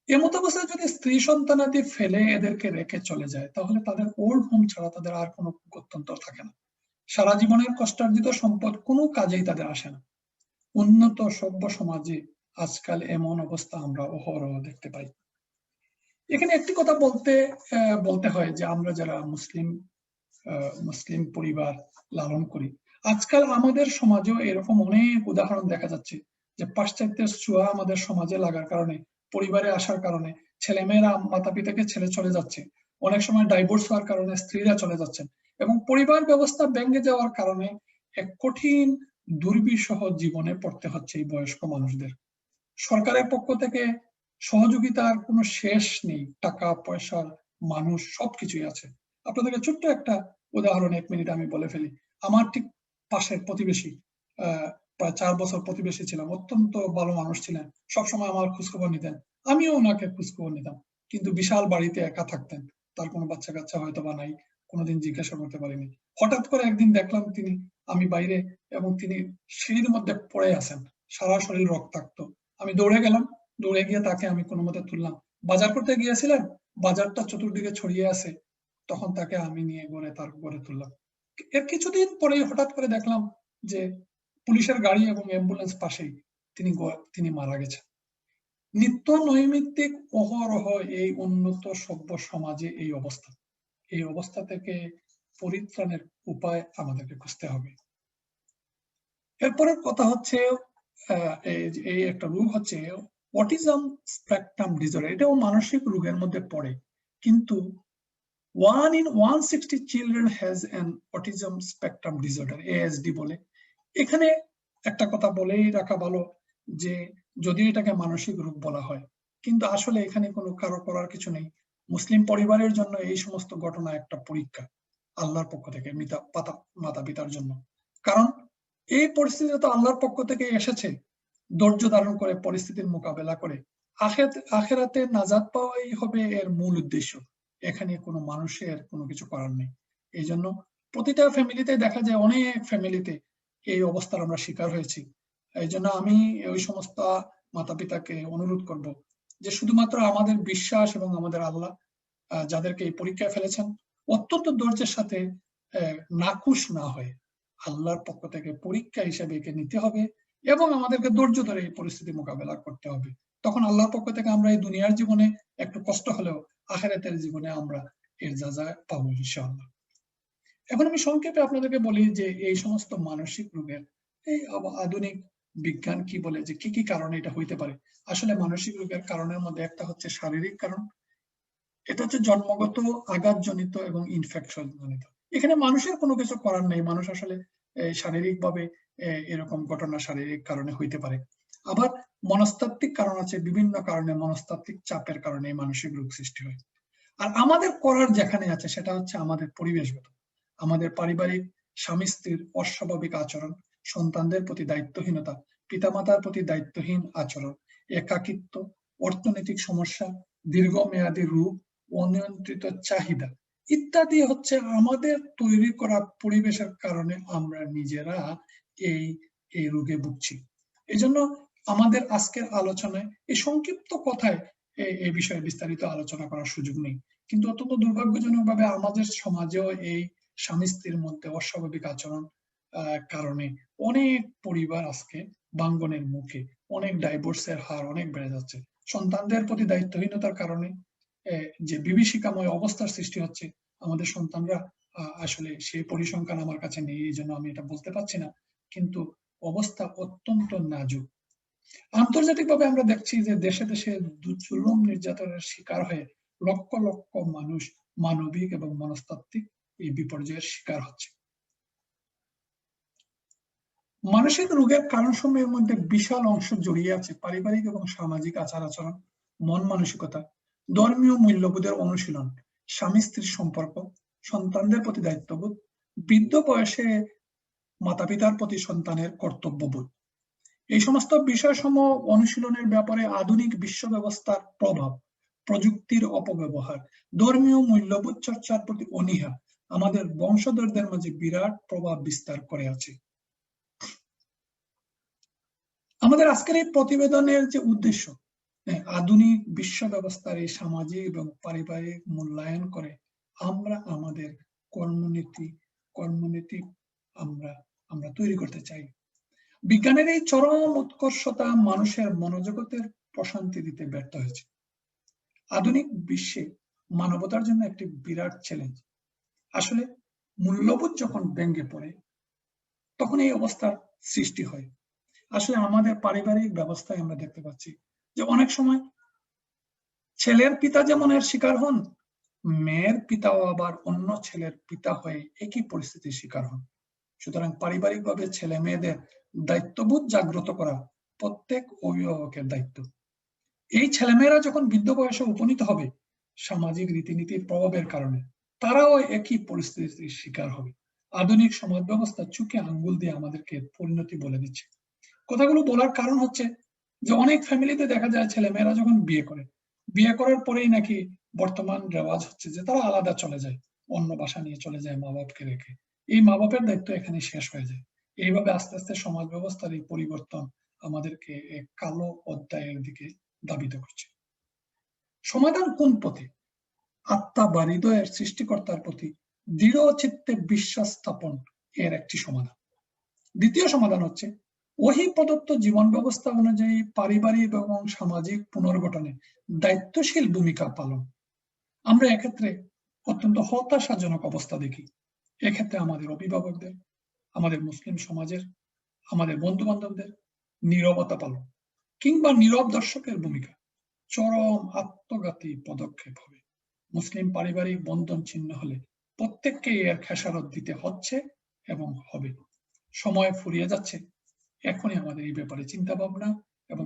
এমত অবস্থায় যদি স্ত্রী সন্তানাদি ফেলে এদেরকে রেখে চলে যায় তাহলে তাদের ওল্ড হোম ছাড়া তাদের আর কোনো গত্যন্তর থাকে না। সারা জীবনের কষ্টার্জিত সম্পদ কোনো কাজেই তাদের আসে না। উন্নত সভ্য সমাজে আজকাল এমন অবস্থা আমরা অহরহ দেখতে পাই। এখানে একটি কথা বলতে হয় যে আমরা যারা মুসলিম পরিবার লালন করি, আজকাল আমাদের সমাজেও এরকম অনেক উদাহরণ দেখা যাচ্ছে যে পাশ্চাত্যের ছোঁয়া আমাদের সমাজে লাগার কারণে, পরিবারে আসার কারণে ছেলেমেয়েরা মাতা পিতাকে ছেড়ে চলে যাচ্ছে, অনেক সময় ডাইভোর্স হওয়ার কারণে স্ত্রীরা চলে যাচ্ছেন, এবং পরিবার ব্যবস্থা ভেঙে যাওয়ার কারণে এক কঠিন দুর্বিষহ জীবনে পড়তে হচ্ছে এই বয়স্ক মানুষদের। সরকারের পক্ষ থেকে সহযোগিতার কোনো শেষ নেই, টাকা পয়সার, মানুষ, সবকিছুই আছে। আপনাদেরকে ছোট্ট একটা উদাহরণ 1 মিনিট আমি বলে ফেলি। আমার ঠিক পাশের প্রতিবেশী, প্রায় 4 বছর প্রতিবেশী ছিলাম, অত্যন্ত ভালো মানুষ ছিলেন, সবসময় আমার খোঁজখবর নিতেন, আমিও ওনাকে খোঁজখবর নিতাম। কিন্তু বিশাল বাড়িতে একা থাকতেন, তার কোনো বাচ্চা কাচ্চা হয়তো বা নাই, কোনোদিন জিজ্ঞাসা করতে পারিনি। হঠাৎ করে একদিন দেখলাম আমি বাইরে, এবং তিনি সিঁড়ির মধ্যে পড়ে আছেন, সারা শরীর রক্তাক্ত। আমি দৌড়ে গেলাম, দৌড়ে গিয়ে তাকে আমি কোনো মতে তুললাম। বাজার করতে গিয়েছিলেন, বাজারটা চতুর্দিকে ছড়িয়ে আছে, তখন তাকে আমি নিয়ে তার ঘরে তুললাম। এর কিছুদিন পরেই হঠাৎ করে দেখলাম যে পুলিশের গাড়ি এবং অ্যাম্বুলেন্স পাশেই, তিনি মারা গেছেন। নিত্য নৈমিত্তিক অহরহ এই উন্নত সভ্য সমাজে এই অবস্থা থেকে পরিত্রাণের উপায় আমাদেরকে খুঁজতে হবে। এরপরের কথা হচ্ছে এই একটা রোগ হচ্ছে অটিজম স্পেকট্রাম ডিসঅর্ডার। এটাও মানসিক রোগের মধ্যে পড়ে, কিন্তু 1 in 160 children has an autism spectrum disorder, ASD বলে। এখানে একটা কথা বলেই রাখা ভালো যে যদিও এটাকে মানসিক রোগ বলা হয়, কিন্তু আসলে এখানে কোনো কারো করার কিছু নেই। মুসলিম পরিবারের জন্য এই সমস্ত ঘটনা একটা পরীক্ষা আল্লাহর পক্ষ থেকে মাতা পিতার জন্য। কারণ এই পরিস্থিতি তো আল্লাহর পক্ষ থেকে এসেছে, ধৈর্য ধারণ করে পরিস্থিতির মোকাবেলা করে আখেরাতে নাজাত পাওয়াই হবে এর মূল উদ্দেশ্য। এখানে কোনো মানুষের কোনো কিছু করার নেই। এই জন্য প্রতিটা ফ্যামিলিতে দেখা যায়, অনেক ফ্যামিলিতে এই অবস্থার আমরা শিকার হয়েছি। এই জন্য আমি ওই সমস্ত মাতা পিতাকে অনুরোধ করব যে শুধুমাত্র আমাদের বিশ্বাস এবং আমাদের আল্লাহ যাদেরকে এই পরীক্ষায় ফেলেছেন, অত্যন্ত ধৈর্যের সাথে নাখুশ না হয়ে আল্লাহর পক্ষ থেকে পরীক্ষা হিসেবে একে নিতে হবে, এবং আমাদেরকে ধৈর্য ধরে এই পরিস্থিতি মোকাবেলা করতে হবে। তখন আল্লাহর পক্ষ থেকে আমরা এই দুনিয়ার জীবনে একটু কষ্ট হলেও আখিরাতের জীবনে আমরা এর যা পাবো ইনশাআল্লাহ। এখন আমি সংক্ষেপে আপনাদেরকে বলি যে এই সমস্ত মানসিক রোগের এই আধুনিক বিজ্ঞান কি বলে যে কি কি কারণে এটা হইতে পারে। আসলে মানসিক রোগের কারণের মধ্যে একটা হচ্ছে শারীরিক কারণ, এটা হচ্ছে জন্মগত, আঘাতজনিত এবং ইনফেকশন জনিত। এখানে মানুষের কোনো কিছু করার নেই, মানুষ আসলে শারীরিকভাবে এরকম ঘটনা শারীরিক কারণে হইতে পারে। আবার মনস্তাত্ত্বিক কারণ আছে, বিভিন্ন কারণে মনস্তাত্ত্বিক চাপের কারণে মানসিক রোগ সৃষ্টি হয়। আর আমাদের করার যেখানে আছে সেটা হচ্ছে আমাদের পরিবেশগত, আমাদের পারিবারিক, স্বামী স্ত্রীর অস্বাভাবিক আচরণ, সন্তানদের প্রতি দায়িত্বহীনতা, পিতামাতার প্রতি দায়িত্বহীন আচরণ, একাকিত্ব, অর্থনৈতিক সমস্যা, দীর্ঘমেয়াদী রোগ, অনিয়ন্ত্রিত চাহিদা ইত্যাদি হচ্ছে আমাদের তৈরি করা পরিবেশের কারণে আমরা নিজেরা এই এই রোগে ভুগছি। এজন্য আমাদের আজকের আলোচনায় এই সংক্ষিপ্ত কথায় এই বিষয়ে বিস্তারিত আলোচনা করার সুযোগ নেই, কিন্তু অত্যন্ত দুর্ভাগ্যজনক ভাবে আমাদের সমাজেও এই স্বামী স্ত্রীর মধ্যে অস্বাভাবিক আচরণ কারণে অনেক পরিবার আজকে ভাঙ্গনের মুখে, অনেক ডাইভোর্সের হার অনেক বেড়ে যাচ্ছে। সন্তানদের প্রতি দায়িত্বহীনতার কারণে যে বিভীষিকাময় অবস্থার সৃষ্টি হচ্ছে, আমাদের সন্তানরা আসলে সেই পরিসংখ্যান আমার কাছে নেই, এই জন্য আমি এটা বলতে পারছি না, কিন্তু অবস্থা অত্যন্ত নাজুক। আন্তর্জাতিকভাবে আমরা দেখছি যে দেশে দেশে জুলুম নির্যাতনের শিকার হয়ে লক্ষ লক্ষ মানুষ মানবিক এবং মনস্তাত্ত্বিক এই বিপর্যয়ের শিকার হচ্ছে। মানসিক রোগের কারণসমূহের মধ্যে বিশাল অংশ জড়িয়ে আছে পারিবারিক এবং সামাজিক আচার আচরণ, মন মানসিকতা, ধর্মীয় মূল্যবোধের অনুশীলন, স্বামী স্ত্রীর সম্পর্ক, সন্তানদের প্রতি দায়িত্ববোধ, বৃদ্ধ বয়সে মাতা পিতার প্রতি সন্তানের কর্তব্যবোধ। এই সমস্ত বিষয়সমূহ অনুশীলনের ব্যাপারে আধুনিক বিশ্ব ব্যবস্থার প্রভাব, প্রযুক্তির অপব্যবহার, ধর্মীয় মূল্যবোধ চর্চার প্রতি অনীহা আমাদের বংশধরদের মাঝে বিরাট প্রভাব বিস্তার করে আছে। আমাদের আজকের এই প্রতিবেদনের যে উদ্দেশ্য, আধুনিক বিশ্ব ব্যবস্থার এই সামাজিক এবং পারিবারিক মূল্যায়ন করে আমরা আমাদের কর্মনীতি আমরা তৈরি করতে চাই। বিজ্ঞানের এই চরম উৎকর্ষতা মানুষের মনোজগতের প্রশান্তি দিতে ব্যর্থ হয়েছে। আধুনিক বিশ্বে মানবতার জন্য একটি বিরাট চ্যালেঞ্জ। আসলে মূল্যবোধ যখন ভেঙে পড়ে তখন এই অবস্থার সৃষ্টি হয়। আসলে আমাদের পারিবারিক ব্যবস্থায় আমরা দেখতে পাচ্ছি যে অনেক সময় ছেলের পিতা যেমন এর শিকার হন, মেয়ের পিতাও আবার অন্য ছেলের পিতা হয়ে একই পরিস্থিতির শিকার হন। সুতরাং পারিবারিকভাবে ছেলে মেয়েদের দায়িত্ববোধ জাগ্রত করা প্রত্যেক অভিভাবকের দায়িত্ব। এই ছেলেমেয়েরা যখন বৃদ্ধ বয়সে উপনীত হবে, সামাজিক রীতিনীতির প্রভাবের কারণে তারাও একই পরিস্থিতির শিকার হবে। আধুনিক সমাজ ব্যবস্থা চোখে আঙ্গুল দিয়ে আমাদেরকে পরিণতি বলে দিচ্ছে। কথাগুলো বলার কারণ হচ্ছে যে অনেক ফ্যামিলিতে দেখা যায় ছেলেমেয়েরা যখন বিয়ে করার পরেই নাকি বর্তমান রেওয়াজ হচ্ছে যে তারা আলাদা চলে যায়, অন্য বাসা নিয়ে চলে যায় মা বাপকে রেখে। এই মা বাপের দায়িত্ব এখানে শেষ হয়ে যায়। এইভাবে আস্তে আস্তে সমাজ ব্যবস্থার এই পরিবর্তন আমাদেরকে এক কালো অধ্যায়ের দিকে ধাবিত করছে। সমাধান কোন পথে? আত্মা বা হৃদয়ের সৃষ্টিকর্তার প্রতি দৃঢ় চিত্তে বিশ্বাস স্থাপন এর একটি সমাধান। দ্বিতীয় সমাধান হচ্ছে ওহী প্রদত্ত জীবন ব্যবস্থা অনুযায়ী পারিবারিক এবং সামাজিক পুনর্গঠনে দায়িত্বশীল ভূমিকা পালন। আমরা এক্ষেত্রে অত্যন্ত হতাশাজনক অবস্থা দেখি। এক্ষেত্রে আমাদের অভিভাবকদের, আমাদের মুসলিম সমাজের, আমাদের বন্ধু বান্ধবদের নীরবতা পালন কিংবা নীরব দর্শকের ভূমিকা চরম আত্মঘাতী পদক্ষেপ হবে। মুসলিম পারিবারিক বন্ধন ছিন্ন হলে প্রত্যেককে এর খেসারত দিতে হচ্ছে এবং হবে। সময় ফুরিয়ে যাচ্ছে, এখনই আমাদের এই ব্যাপারে চিন্তা ভাবনা এবং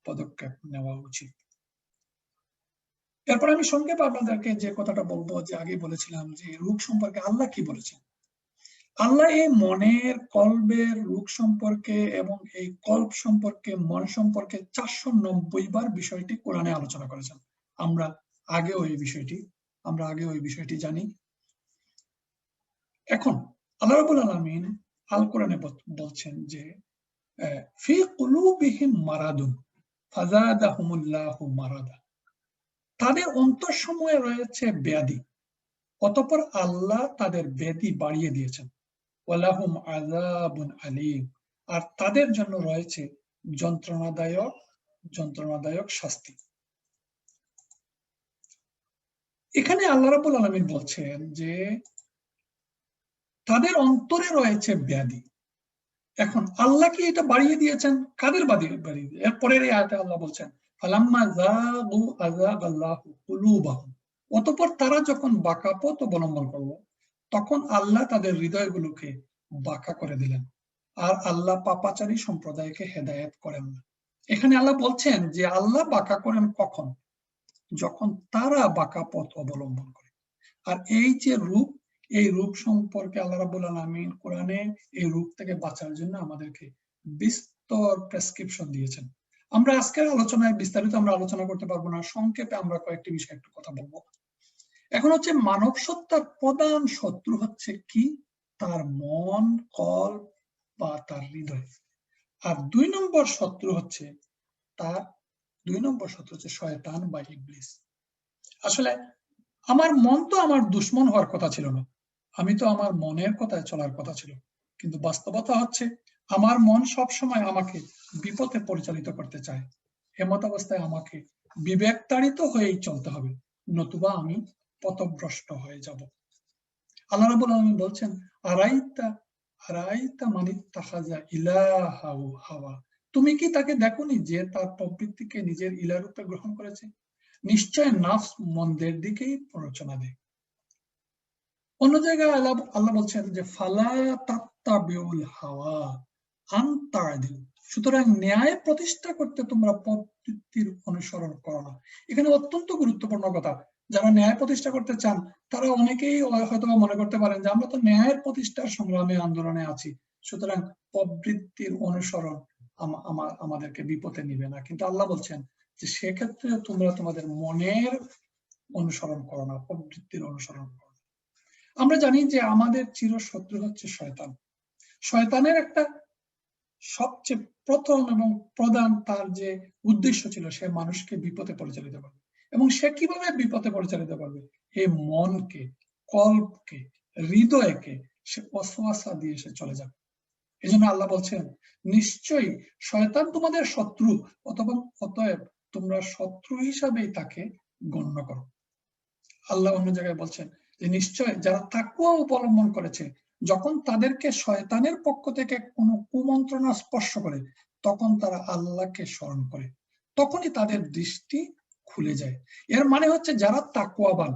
পদক্ষেপ নেওয়া উচিত। এরপর আমি সংক্ষেপে আপনাদেরকে যে কথাটা বলবো, যে আগে বলেছিলাম যে রোগ সম্পর্কে আল্লাহ কি বলেছেন। আল্লাহ এই মনের কলবের রোগ সম্পর্কে এবং এই কল্প সম্পর্কে, মন সম্পর্কে 490 বার বিষয়টি কোরআনে আলোচনা করেছেন। আমরা আগেও এই বিষয়টি জানি। এখন আল্লাহ রাব্বুল আলামিন আল কোরআনে বলছেন যে ফি কুলুবিহিম মারাদুন ফাযাদাহুমুল্লাহু মারাদা, তাদের অন্তরসমূহে রয়েছে ব্যাধি, অতঃপর আল্লাহ তাদের ব্যাধি বাড়িয়ে দিয়েছেন। ওয়ালাহুম আযাবুন আলীম, আর তাদের জন্য রয়েছে যন্ত্রণাদায়ক শাস্তি। এখানে আল্লাহ রাব্বুল আলামিন বলছেন যে তাদের অন্তরে রয়েছে ব্যাধি। এখন আল্লাহ কি এটা বাড়িয়ে দিয়েছেন? কাদের বাড়িয়ে? এরপরের এই আয়াতে আল্লাহ বলছেন ফালাম্মা যাগু আযাগাল্লাহু কুলুবাহুম, অতঃপর তারা যখন বাঁকা পথ অবলম্বন করলো তখন আল্লাহ তাদের হৃদয়গুলোকে বাঁকা করে দিলেন, আর আল্লাহ পাপাচারী সম্প্রদায়কে হেদায়েত করেন না। এখানে আল্লাহ বলছেন যে আল্লাহ বাঁকা করেন কখন? যখন তারা বাঁকা পথ অবলম্বন করে। আর এই যে রূপ, এই রূপ সম্পর্কে আল্লাহ রাব্বুল আলামিন কোরআনে এই রূপ থেকে বাঁচার জন্য আমাদেরকে বিস্তর প্রেসক্রিপশন দিয়েছেন। আমরা আজকের আলোচনায় বিস্তারিত আমরা আলোচনা করতে পারবো না, সংক্ষেপে আমরা কয়েকটি বিষয়ে একটু কথা বলবো। এখন হচ্ছে মানব সত্তার প্রধান শত্রু হচ্ছে কি? তার মন, কল্প বা তার হৃদয়। আর 2 নম্বর শত্রু হচ্ছে শয়তান বা ইবলিস। আসলে আমার মন তো আমার দুশ্মন হওয়ার কথা ছিল না, আমি তো আমার মনের কথায় চলার কথা ছিল, কিন্তু বাস্তবতা হচ্ছে আমার মন সবসময় আমাকে বিপথে পরিচালিত করতে চায়। এমত অবস্থায় আমাকে বিবেকতাড়িত হয়েই চলতে হবে, নতুবা আমি পথভ্রষ্ট হয়ে যাব। আল্লাহ রাব্বুল আলামিন বলছেন আরাইতা মানিত্তাখাযা ইলাহাহু হাওয়া, তুমি কি তাকে দেখোনি যে তার প্রবৃত্তিকে নিজের ইলাহ রূপে গ্রহণ করেছে? নিশ্চয় নফস মন্দের দিকেই প্ররোচনা দেয়। অন্য জায়গায় আল্লাহ বলছেন যে ফালা তাত্তাবিউল হাওয়া আন তা'দিলু, সুতরাং ন্যায় প্রতিষ্ঠা করতে তোমরা প্রবৃত্তির অনুসরণ করো না। এখানে অত্যন্ত গুরুত্বপূর্ণ কথা। যারা ন্যায় প্রতিষ্ঠা করতে চান তারা অনেকেই হয়তো মনে করতে পারেন যে আমরা তো ন্যায়ের প্রতিষ্ঠার সংগ্রামে আন্দোলনে আছি, সুতরাং প্রবৃত্তির অনুসরণ আমাদেরকে বিপদে নিবে না। কিন্তু আল্লাহ বলছেন যে সেক্ষেত্রে তোমরা তোমাদের মনের অনুসরণ করো না, প্রবৃত্তির অনুসরণ করো। আমরা জানি যে আমাদের চিরশত্রু হচ্ছে শয়তান। শয়তানের একটা সবচেয়ে প্রথম এবং প্রধান তার যে উদ্দেশ্য ছিল, সে মানুষকে বিপথে পরিচালিত করবে। এবং সে কিভাবে বিপথে পরিচালিত করবে? এই মনকে, কল্পকে, হৃদয়কে সে ওয়াসওয়াসা দিয়ে সে চলে যাবে। এই জন্য আল্লাহ বলছেন নিশ্চয়ই শয়তান তোমাদের শত্রু, অতএব তোমরা শত্রু হিসাবেই তাকে গণ্য করো। আল্লাহ অন্য জায়গায় বলছেন যে নিশ্চয় যারা তাকওয়া অবলম্বন করেছে, যখন তাদেরকে শয়তানের পক্ষ থেকে কোনো কুমন্ত্রণা স্পর্শ করে তখন তারা আল্লাহকে স্মরণ করে, তখনই তাদের দৃষ্টি খুলে যায়। এর মানে হচ্ছে যারা তাকওয়াবান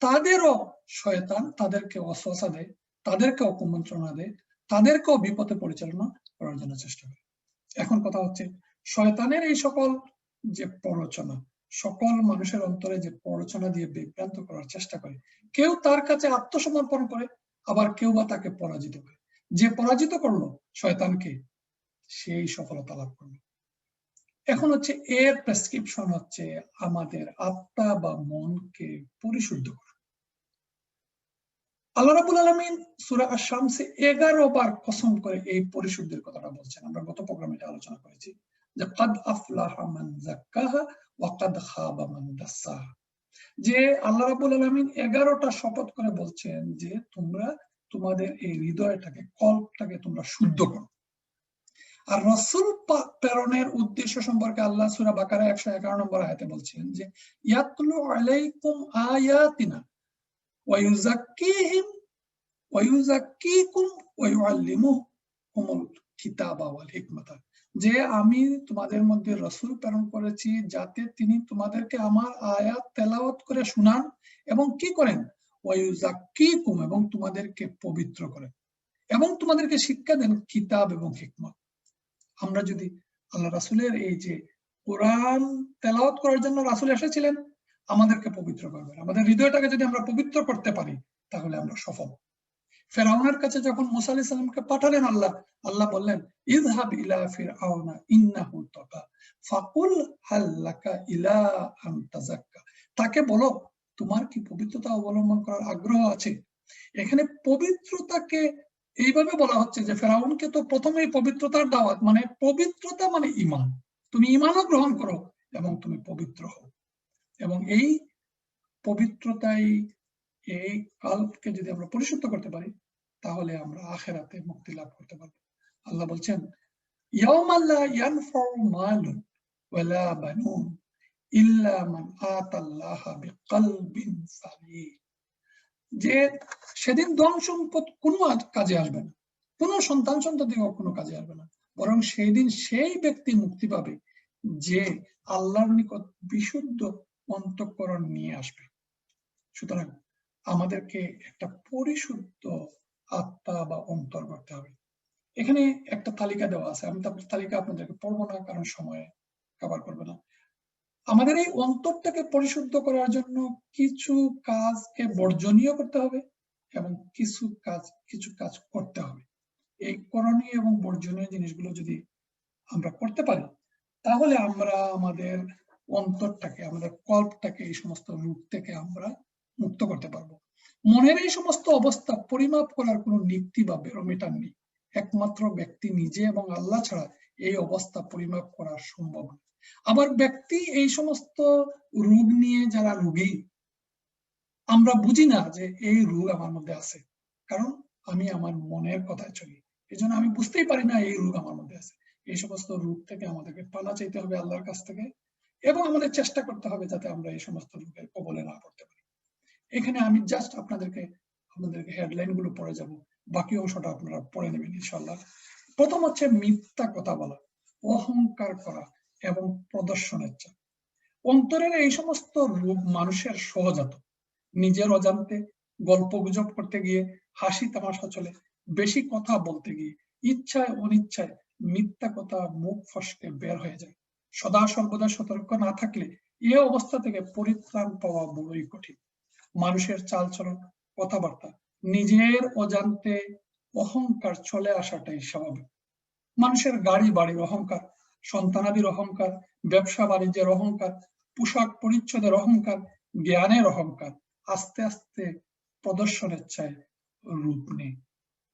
তাদেরও শয়তান তাদেরকে ওয়াসওয়াসা দেয়, তাদেরকেও কুমন্ত্রণা দেয়, তাদেরকেও বিপথে পরিচালনা করার জন্য চেষ্টা করে। এখন কথা হচ্ছে শয়তানের এই সকল যে প্ররোচনা, সকল মানুষের অন্তরে যে প্ররোচনা দিয়ে বিভ্রান্ত করার চেষ্টা করে, কেউ তার কাছে আত্মসমর্পণ করে, আবার কেউ বা তাকে পরাজিত করে। যে পরাজিত করলো শয়তানকে, সেই সফলতা লাভ করলো। এখন হচ্ছে এর প্রেসক্রিপশন হচ্ছে আমাদের আত্মা বা মনকে পরিশুদ্ধ করা। আল্লাহ রাব্বুল আলামিন সূরা আশ-শামসে 11 বার কসম করে এই পরিশুদ্ধির কথাটা বলছেন। আমরা গত প্রোগ্রামে এটা আলোচনা করেছি যে কাদ আফলাহা মান যাক্কাহা ওয়া কাদ খাবা মান দাসসাহা, যে আল্লাহ রাব্বুল আলামিন 11টা শপথ করে বলছেন যে তোমরা তোমাদের এই হৃদয়টাকে, কল্পটাকে তোমরা শুদ্ধ করো। আর রাসূল প্রেরণের উদ্দেশ্য সম্পর্কে আল্লাহ সূরা বাকারা 111 নম্বর আয়াতে বলছেন যে ইয়াতলু আলাইকুম আয়াতিনা ওয়া ইউযাক্কিহিম ওয়া ইউযাক্কিকুম ওয়া ইউআল্লিমুকুমুল কিতাবা ওয়াল হিকমাতা, যে আমি তোমাদের মধ্যে রাসূল প্রেরণ করেছি যাতে তিনি তোমাদেরকে আমার আয়াত তেলাওয়াত করে শোনান এবং কি করেন, ওয়া ইউযাক্কিকুম, এবং তোমাদেরকে পবিত্র করেন এবং তোমাদেরকে শিক্ষা দেন কিতাব এবং হিকমত। আমরা যদি আল্লাহ রাসূলের এই যে কোরআন তেলাওয়াত করার জন্য রাসূল এসেছিলেন, আমাদেরকে পবিত্র করবেন, আমাদের হৃদয়টাকে যদি আমরা পবিত্র করতে পারি তাহলে আমরা সফল। ফেরাউনের কাছে যখন মুসা আলাইহিস সালামকে পাঠালেন আল্লাহ বললেন ইযহাব ইলা ফিরআউনা ইন্নাহু তাগা ফাকুল হাল লাকা ইলা আন তাযাক্কা, তাকে বলো তোমার কি পবিত্রতা অবলম্বন করার আগ্রহ আছে। এখানে পবিত্রতাকে এইভাবে বলা হচ্ছে যে ফেরাউনকে তো প্রথমেই পবিত্রতার দাওয়াত, মানে পবিত্রতা মানে ঈমান, তুমি ঈমানও গ্রহণ করো এবং তুমি পবিত্র হও। এবং এই পবিত্রতাই, এই কল্পকে যদি আমরা পরিশুদ্ধ করতে পারি তাহলে আমরা আখিরাতে মুক্তি লাভ করতে পারবো। আল্লাহ বলছেন ইয়াউমা লা ইয়ানফাউ মালুন ওয়ালা বানুন ইল্লা মান আতাল্লাহা বিকলবিন সালিম, যে সেদিন ধন সম্পদ কোনো কাজে আসবে না, কোনো সন্তান সন্ততিও কোনো কাজে আসবে না, বরং সেই দিন সেই ব্যক্তি মুক্তি পাবে যে আল্লাহর নিকট বিশুদ্ধ অন্তঃকরণ নিয়ে আসবে। সুতরাং আমাদেরকে একটা পরিশুদ্ধ আত্মা বা অন্তর করতে হবে। এখানে একটা তালিকা দেওয়া আছে, আমি তালিকা আপনাদেরকে পড়বো না কারণ সময় কভার করবে না। আমাদের এই অন্তরটাকে পরিশুদ্ধ করার জন্য কিছু কাজকে বর্জনীয় করতে হবে এবং কিছু কাজ করতে হবে। এই করণীয় এবং বর্জনীয় জিনিসগুলো যদি আমরা করতে পারি তাহলে আমরা আমাদের অন্তরটাকে, আমাদের কল্পটাকে এই সমস্ত রূপ থেকে আমরা মুক্ত করতে পারবো। মনের এই সমস্ত অবস্থা পরিমাপ করার কোনো নীতি বা ব্যারোমিটার নেই। একমাত্র ব্যক্তি নিজে এবং আল্লাহ ছাড়া এই অবস্থা পরিমাপ করা সম্ভব নয়। আবার ব্যক্তি এই সমস্ত রোগ নিয়ে যারা রোগী, আমরা বুঝি না যে এই রোগ আমার মধ্যে আছে, কারণ আমি আমার মনের কথায় চলি, এই জন্য আমি বুঝতেই পারি না এই রোগ আমার মধ্যে আছে। এই সমস্ত রোগ থেকে আমাদেরকে পানা চাইতে হবে আল্লাহর কাছ থেকে এবং আমাদের চেষ্টা করতে হবে যাতে আমরা এই সমস্ত রোগের কবলে না পড়তে পারি। এখানে আমি জাস্ট আপনাদেরকে হেডলাইন গুলো পড়ে যাব, বাকি অংশটা আপনারা পড়ে নেবেন ইনশাআল্লাহ। প্রথম হচ্ছে মিথ্যা কথা বলা, অহংকার করা এবং প্রদর্শনের চাপ। অন্তরের এই সমস্ত রোগ মানুষের সহজাত। নিজের অজান্তে গল্প গুজব করতে গিয়ে, হাসি তামাশা চলে, বেশি কথা বলতে গিয়ে ইচ্ছায় অনিচ্ছায় মিথ্যা কথা মুখ ফসকে বের হয়ে যায়। সদা সর্বদা সতর্ক না থাকলে এ অবস্থা থেকে পরিত্রাণ পাওয়া বড়ই কঠিন। মানুষের চালচলন, কথাবার্তা, নিজের অজান্তে অহংকার চলে আসাটাই স্বাভাবিক। মানুষের গাড়ি বাড়ির অহংকার, সন্তানাদির অহংকার, ব্যবসা বাণিজ্যের অহংকার, পোশাক পরিচ্ছদের অহংকার, জ্ঞানের অহংকার আস্তে আস্তে প্রদর্শনের চায় রূপ নেই,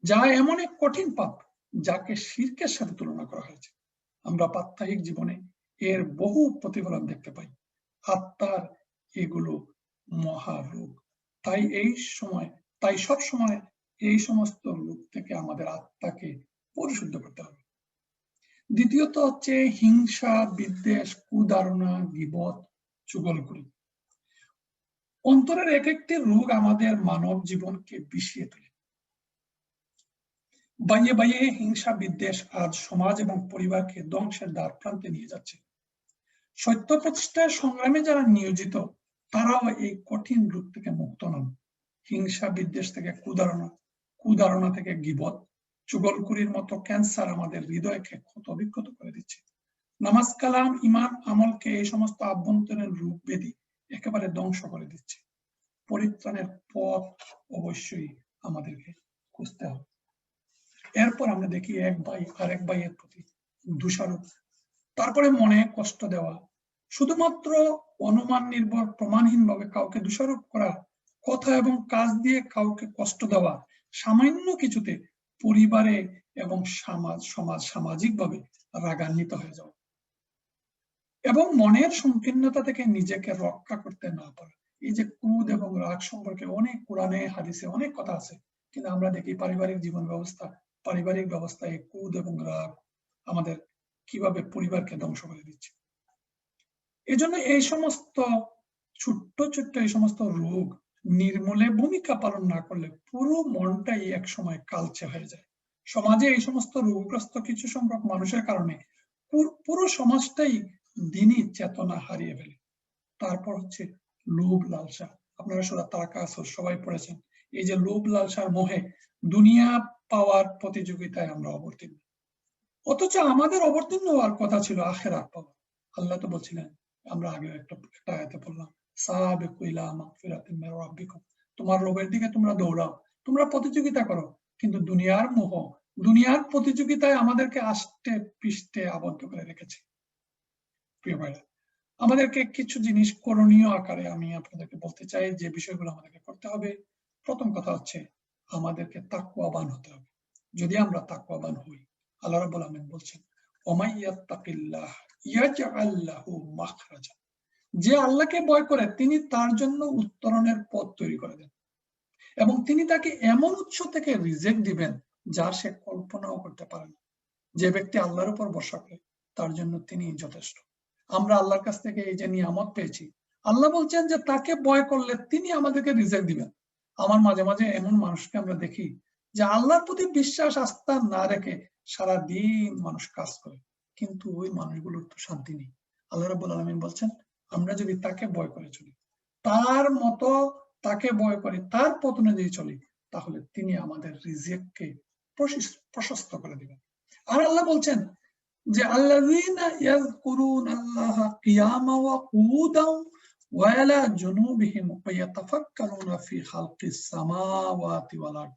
যা এমন এক কঠিন পাপ যাকে শিরকের সাথে তুলনা করা হয়েছে। আমরা প্রাত্যহিক জীবনে এর বহু প্রতিফলন দেখতে পাই। আত্মার এগুলো মহারোগ। তাই সব সময় এই সমস্ত রোগ থেকে আমাদের আত্মাকে পরিশুদ্ধ করতে হবে। দ্বিতীয়ত হচ্ছে হিংসা, বিদ্বেষ, কুধারণা, গীবত, চুগলখড়ি। অন্তরের এক একটি রোগ আমাদের মানব জীবনকে বিষিয়ে তোলে। বাইয়ে বাইয়ে হিংসা, বিদ্বেষ আজ সমাজ এবং পরিবারকে ধ্বংসের দ্বার প্রান্তে নিয়ে যাচ্ছে। সত্য প্রতিষ্ঠার সংগ্রামে যারা নিয়োজিত তারাও এই কঠিন রোগ থেকে মুক্ত নন। হিংসা, বিদ্বেষ থেকে কুধারণা থেকে গীবত, চুগলখড়ির মতো ক্যান্সার আমাদের হৃদয়কে ক্ষত বিক্ষত করে দিচ্ছে। নামাজ, কালাম, ইমান, আমলকে এই সমস্ত আভ্যন্তরীণ রোগ ব্যাধি একেবারে ধ্বংস করে দিচ্ছে। পরিত্রাণের পথ অবশ্যই আমাদেরকে খুঁজতে হবে। এরপর আমরা দেখি এক ভাই আরেক ভাইয়ের প্রতি দোষারোপ, তারপরে মনে কষ্ট দেওয়া, শুধুমাত্র অনুমান নির্ভর প্রমাণহীন ভাবে কাউকে দোষারোপ করা, কথা এবং কাজ দিয়ে কাউকে কষ্ট দেওয়া, সামান্য কিছুতে পরিবারে এবং সামাজিকভাবে রাগান্বিত হয়ে যাওয়া এবং মনের সংকীর্ণতা থেকে নিজেকে রক্ষা করতে না পারা। এই যে ক্রোধ এবং রাগ সম্পর্কে অনেক কোরআনে হাদিসে অনেক কথা আছে, কিন্তু আমরা দেখি পারিবারিক জীবন ব্যবস্থা, পারিবারিক ব্যবস্থায় ক্রোধ এবং রাগ আমাদের কিভাবে পরিবারকে ধ্বংস করে দিচ্ছে। এজন্য এই সমস্ত ছোট্ট ছোট্ট এই সমস্ত রোগ নির্মূলে ভূমিকা পালন না করলে পুরো মনটাই এক সময় কালচে হয়ে যায়। সমাজে এই সমস্ত রোগগ্রস্ত কিছু সংখ্যক মানুষের কারণে পুরো সমাজটাই দিনই চেতনা হারিয়ে ফেলে। তারপর হচ্ছে লোভ লালসা। আপনারা সূরা তাকাসুর সবাই পড়েছেন। এই যে লোভ লালসার মোহে দুনিয়া পাওয়ার প্রতিযোগিতায় আমরা অবতীর্ণ, অথচ আমাদের অবতীর্ণ হওয়ার কথা ছিল আখিরাত পাওয়া। আল্লাহ তো বলছিলেন, আমরা আগে একটা আয়াতে পড়লাম, সাবিকু ইলা মাগফিরাতিন মির রাব্বিকুম, তোমার রবের দিকে তোমরা দৌড়াও, তোমরা প্রতিযোগিতা করো, কিন্তু দুনিয়ার মোহ, দুনিয়ার প্রতিযোগিতায় আমাদেরকে আষ্টে পৃষ্ঠে আবদ্ধ করে রেখেছে। প্রিয় ভাইরা, আমাদেরকে কিছু জিনিস করণীয় আকারে আমি আপনাদেরকে বলতে চাই যে বিষয়গুলো আমাদেরকে করতে হবে। প্রথম কথা হচ্ছে আমাদেরকে তাকওয়াবান হতে হবে। যদি আমরা তাকওয়াবান হই, আল্লাহ রাব্বুল আলামিন বলছেন, ওমাইয়াত্তাকিল্লাহ ইয়াজআল লাহু মাখরাজা, যে আল্লাহকে ভয় করে তিনি তার জন্য উত্তরণের পথ তৈরি করে দেন এবং তিনি তাকে এমন উৎস থেকে রিজেক্ট দিবেন যা সে কল্পনাও করতে পারে না। যে ব্যক্তি আল্লাহর উপর ভরসা করে তার জন্য তিনি যথেষ্ট। আমরা আল্লাহর কাছ থেকে এই যে নিয়ামত পেয়েছি, আল্লাহ বলছেন যে তাকে ভয় করলে তিনি আমাদেরকে রিজেক্ট দিবেন। আমার মাঝে মাঝে এমন মানুষকে আমরা দেখি যে আল্লাহর প্রতি বিশ্বাস আস্থা না রেখে সারা দিন মানুষ কাজ করে, কিন্তু ওই মানুষগুলোর তো শান্তি নেই। আল্লাহ রাব্বুল আলামিন বলছেন, আমরা যদি তাকে ভয় করে চলি, তার মতো তাকে ভয় করি, তার পথ অনুযায়ী চলি, তাহলে তিনি আমাদের রিজিককে প্রশস্ত করে দিবেন। আর আল্লাহ বলছেন যে আল্লাযীনা ইয়াযকুরুনাল্লাহা কিয়ামান ওয়া কুউদান ওয়া আলা জুনুবিহিম ওয়া ইয়াতাফাক্কারুনা ফি খালকিস সামাওয়াতি ওয়াল আরদ।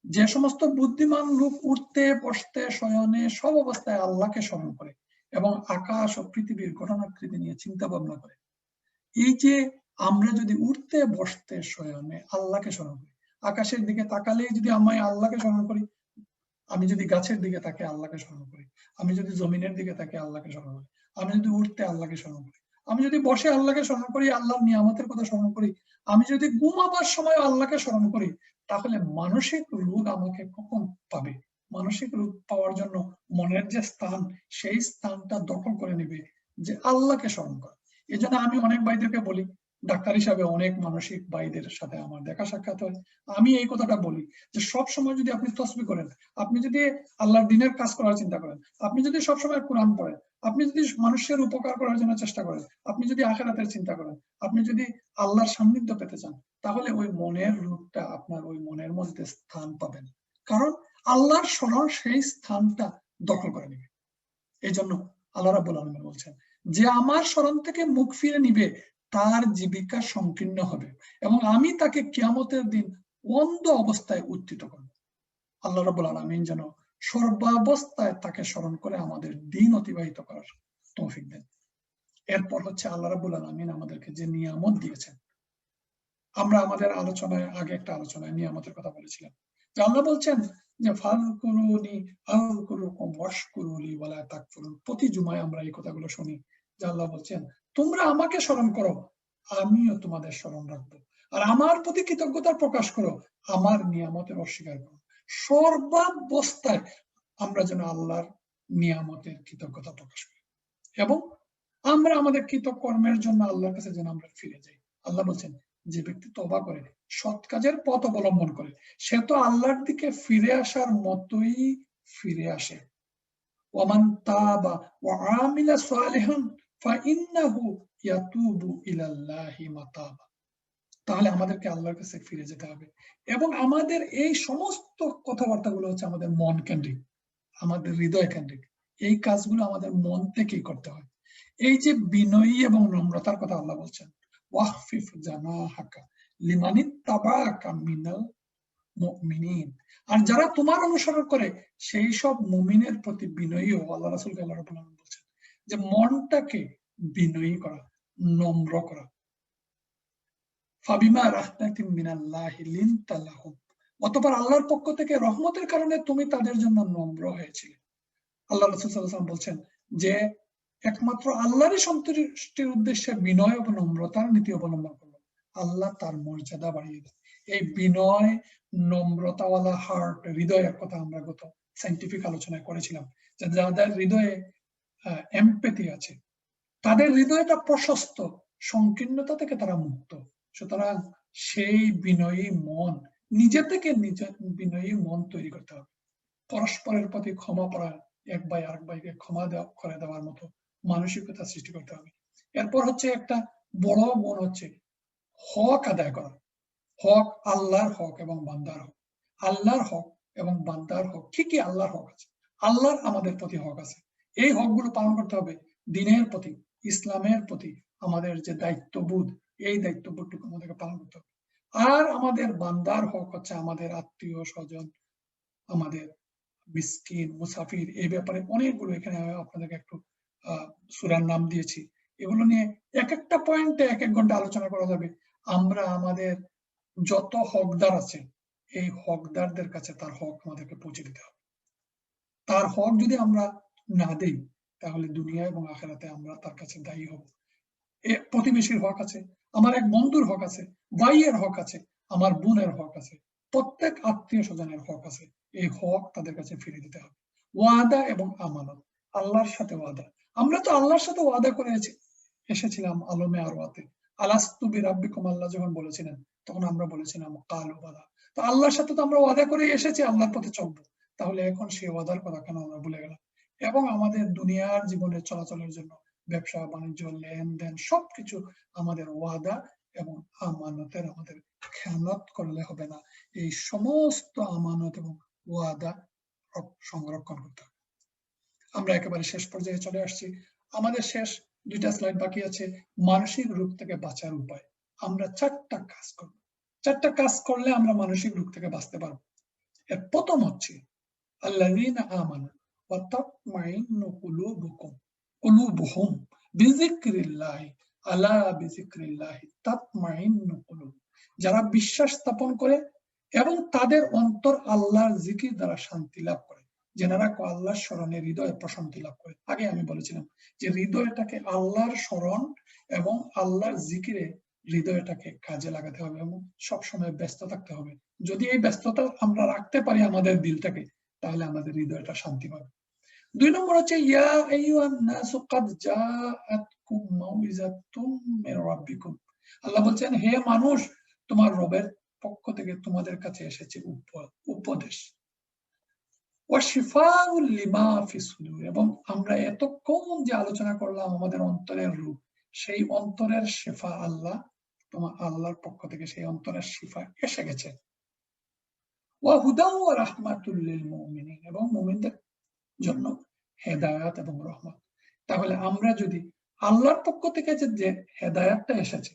যে সমস্ত বুদ্ধিমান লোক উঠতে বসতে শয়নে সব অবস্থায় আল্লাহকে স্মরণ করে এবং আকাশ ও পৃথিবীর ঘটনাকৃতি নিয়ে চিন্তা ভাবনা করে। এই যে আমরা যদি উঠতে বসতে শয়নে আল্লাহকে স্মরণ করি, আকাশের দিকে তাকালেই যদি আমি আল্লাহকে স্মরণ করি, আমি যদি গাছের দিকে তাকে আল্লাহকে স্মরণ করি, আমি যদি জমিনের দিকে তাকে আল্লাহকে স্মরণ করি, আমি যদি উঠতে আল্লাহকে স্মরণ করি, আমি যদি বসে আল্লাহকে স্মরণ করি, আল্লাহর নিয়ামতের কথা স্মরণ করি, আমি যদি ঘুমাবার সময় আল্লাহকে স্মরণ করি, তাহলে মানসিক রোগ আমাকে কখন পাবে? মানসিক রোগ পাওয়ার জন্য মনের যে স্থান, সেই স্থানটা দখল করে নেবে যে আল্লাহকে স্মরণ করা। এই জন্য আমি অনেক ভাইদেরকে বলি, ডাক্তার হিসাবে অনেক মানসিক ভাইদের সাথে আমার দেখা সাক্ষাৎ হয়, আমি এই কথাটা বলি যে সব সময় যদি আপনি তসবিহ করেন, আপনি যদি আল্লাহর দ্বীনের কাজ করার চিন্তা করেন, আপনি যদি সবসময় কোরআন পড়েন, আপনি যদি মানুষের উপকার করার জন্য চেষ্টা করেন, আপনি যদি আখিরাতের চিন্তা করেন, আপনি যদি আল্লাহর সান্নিধ্য পেতে চান, তাহলে ওই মনের রূপটা আপনার ওই মনের মধ্যে স্থান পাবেন, কারণ আল্লাহর স্মরণ সেই স্থানটা দখল করে নেবে। এই জন্য আল্লাহ রাব্বুল আলামিন বলছেন যে আমার স্মরণ থেকে মুখ ফিরে নিবে তার জীবিকা সংকীর্ণ হবে এবং আমি তাকে কিয়ামতের দিন অন্ধ অবস্থায় উত্থিত করব। আল্লাহ রাব্বুল আলামিন যেন সর্বাবস্থায় তাকে স্মরণ করে আমাদের দিন অতিবাহিত করার তৌফিক দেন। এরপর হচ্ছে আল্লাহ রাব্বুল আলামিন আমাদেরকে যে নিয়ামত দিয়েছেন, আমরা আমাদের আলোচনায় আগে একটা আলোচনায় নিয়ামতের কথা বলেছিলাম যে আল্লাহ বলছেন যে ফাযকুরুনি আযকুরুকুম ওয়াশকুরুলি ওয়ালা তাকফুরুন। প্রতি জুমায় আমরা এই কথাগুলো শুনি যে আল্লাহ বলছেন তোমরা আমাকে স্মরণ করো, আমিও তোমাদের স্মরণ রাখবো, আর আমার প্রতি কৃতজ্ঞতা প্রকাশ করো, আমার নিয়ামতের অস্বীকার করো। সর্বাবস্থায় আমরা যেন আল্লাহর নিয়ামতের কৃতজ্ঞতা প্রকাশ করি এবং আমরা আমাদের কৃতকর্মের জন্য আল্লাহর কাছে যেন আমরা ফিরে যাই। আল্লাহ বলছেন যে ব্যক্তি তওবা করে সৎ কাজের পথ অবলম্বন করে সে তো আল্লাহর দিকে ফিরে আসার মতোই ফিরে আসে। ওয়ামান তাবা ওয়া আমিলা সালিহান ফাইন্নাহু ইয়াতুবু ইলাল্লাহি মাতাবা। তাহলে আমাদেরকে আল্লাহর কাছে ফিরে যেতে হবে এবং আমাদের এই সমস্ত কথাবার্তাগুলো হচ্ছে আমাদের মন কেন্দ্রিক, আমাদের হৃদয় কেন্দ্রিক। এই কাজগুলো আমাদের মন থেকেই করতে হয়। এই যে বিনয়ী এবং নম্রতার কথা আল্লাহ বলছেন, ওয়াহফিফ জানাহাকা লিমানিত্তাবাআকা মিনাল মুমিনিন, আর যারা তোমার অনুসরণ করে সেই সব মুমিনের প্রতি বিনয়ী ও। আল্লাহ রাসূলকে আল্লাহ রাব্বুল আলামিন বলছেন যে মনটাকে বিনয়ী করা, নম্র করা। ফাবিমা রাহমাতিন মিনাল্লাহি লিনতা লাহুম, অতঃপর আল্লাহর পক্ষ থেকে রহমতের কারণে তুমি তাদের জন্য নম্র হয়েছিলে। আল্লাহ রাসূল সাল্লাল্লাহু আলাইহি ওয়াসাল্লাম বলছেন যে একমাত্র আল্লাহরই সন্তুষ্টির উদ্দেশ্যে বিনয় এবং নম্রতার নীতি অবলম্বন করলো, আল্লাহ তার মর্যাদা বাড়িয়ে দেয়। এই বিনয় নম্রতাওয়ালা হার্ট, হৃদয়ের কথা আমরা গত সায়েন্টিফিক আলোচনায় করেছিলাম যে যাদের হৃদয়ে এমপ্যাথি আছে, তাদের হৃদয়টা প্রশস্ত, সংকীর্ণতা থেকে তারা মুক্ত। সুতরাং সেই বিনয়ী মন, নিজে থেকে নিজের বিনয়ী মন তৈরি করতে হবে। পরস্পরের প্রতি ক্ষমা করা, এক ভাই আরেক ভাইকে ক্ষমা করে দেওয়ার মতো মানসিকতা সৃষ্টি করতে হবে। এরপর হচ্ছে একটা বড় গুণ হচ্ছে হক আদায় করা। হক আল্লাহর হক এবং বান্দার হক। আল্লাহর হক এবং বান্দার হক, কি কি আল্লাহর হক আছে, আল্লাহর আমাদের প্রতি হক আছে। এই হকগুলো পালন করতে হবে। দ্বীনের প্রতি, ইসলামের প্রতি আমাদের যে দায়িত্ববোধ, এই দায়িত্ববোধটুকু আমাদেরকে পালন করতে হবে। আর আমাদের বান্দার হক হচ্ছে আমাদের আত্মীয় স্বজন, আমাদের মিসকিন, মুসাফির, এই ব্যাপারে অনেকগুলো এখানে আপনাদেরকে একটু সূরার নাম দিয়েছি। এগুলো নিয়ে এক একটা পয়েন্টে এক এক ঘন্টা আলোচনা করা যাবে। আমরা আমাদের যত হকদার আছে এই হকদারদের কাছে তার হক আমাদেরকে পৌঁছে দিতে হবে। তার হক যদি আমরা না দেই তাহলে দুনিয়া এবং আখিরাতে আমরা তার কাছে দায়ী হব। প্রতিবেশীর হক আছে, আমার এক বন্ধুর হক আছে, ভাইয়ের হক আছে, আমার বোনের হক আছে, প্রত্যেক আত্মীয় স্বজনের হক আছে। এই হক তাদের কাছে ফিরে দিতে হবে। ওয়াদা এবং আমানত, আল্লাহর সাথে ওয়াদা। আমরা তো আল্লাহর সাথে ওয়াদা করে এসেছিলাম আলমে আরওয়াতে, আলাস্তু বিরাব্বিকুম, আল্লাহ যখন বলেছিলেন তখন আমরা বলেছিলাম কালু বালা। তো আল্লাহর সাথে তো আমরা ওয়াদা করে এসেছি আল্লাহর পথে চলবো, তাহলে এখন সেই ওয়াদার কথা কেন আমরা ভুলে গেলাম? এবং আমাদের দুনিয়ার জীবনের চলাচলের জন্য ব্যবসা বাণিজ্য লেনদেন সবকিছু আমাদের ওয়াদা এবং আমানতের আমাদের খেয়ানত করলে হবে না। এই সমস্ত আমানত এবং ওয়াদা সংরক্ষণ করতে হবে। আমরা একেবারে শেষ পর্যায়ে চলে আসছি। আমাদের শেষ 2টা স্লাইড বাকি আছে। মানসিক রোগ থেকে বাঁচার উপায়। আমরা 4টা কাজ করব। 4টা কাজ করলে আমরা মানসিক রোগ থেকে বাঁচতে পারবো। এর প্রথম হচ্ছে আল্লাযীনা আমানু ওয়া তাতমাইন্নু কুলুবুহুম বিযিকরিল্লাহি আলা বিযিকরিল্লাহি তাতমাইন্নুল কুলুব। যারা বিশ্বাস স্থাপন করে এবং তাদের অন্তর আল্লাহর জিকির দ্বারা শান্তি লাভ করে। যারা আল্লাহর স্মরণে হৃদয়ে প্রশান্তি লাভ করে। আগে আমি বলেছিলাম যে হৃদয়টাকে আল্লাহর স্মরণ এবং আল্লাহর জিকিরে হৃদয়টাকে কাজে লাগাতে হবে এবং সবসময় ব্যস্ত থাকতে হবে। যদি এই ব্যস্ততা আমরা রাখতে পারি আমাদের দিলটাকে, তাহলে আমাদের হৃদয়টা শান্তি পাবে। 2 নম্বর হচ্ছে ইয়া আইয়ুহান নাসু কাদ জাআতকুম মাউইযাতুম মির রাব্বিকুম। আল্লাহ বলছেন, হে মানুষ, তোমার রবের পক্ষ থেকে তোমাদের কাছে এসেছে উপদেশ। ওয়া শিফাউল লিমা ফিস সুদুর। এবং আমরা এতক্ষণ যে আলোচনা করলাম আমাদের অন্তরের রূপ, সেই অন্তরের শিফা আল্লাহ, তোমার আল্লাহর পক্ষ থেকে সেই অন্তরের শিফা এসে গেছে। ওয়া হুদা ওয়া রাহমাতুল লিল মুমিনিন। এবং মুমিনদের জন্য হেদায়েত এবং রহমত। তাহলে আমরা যদি আল্লাহর পক্ষ থেকে যে হেদায়েতটা এসেছে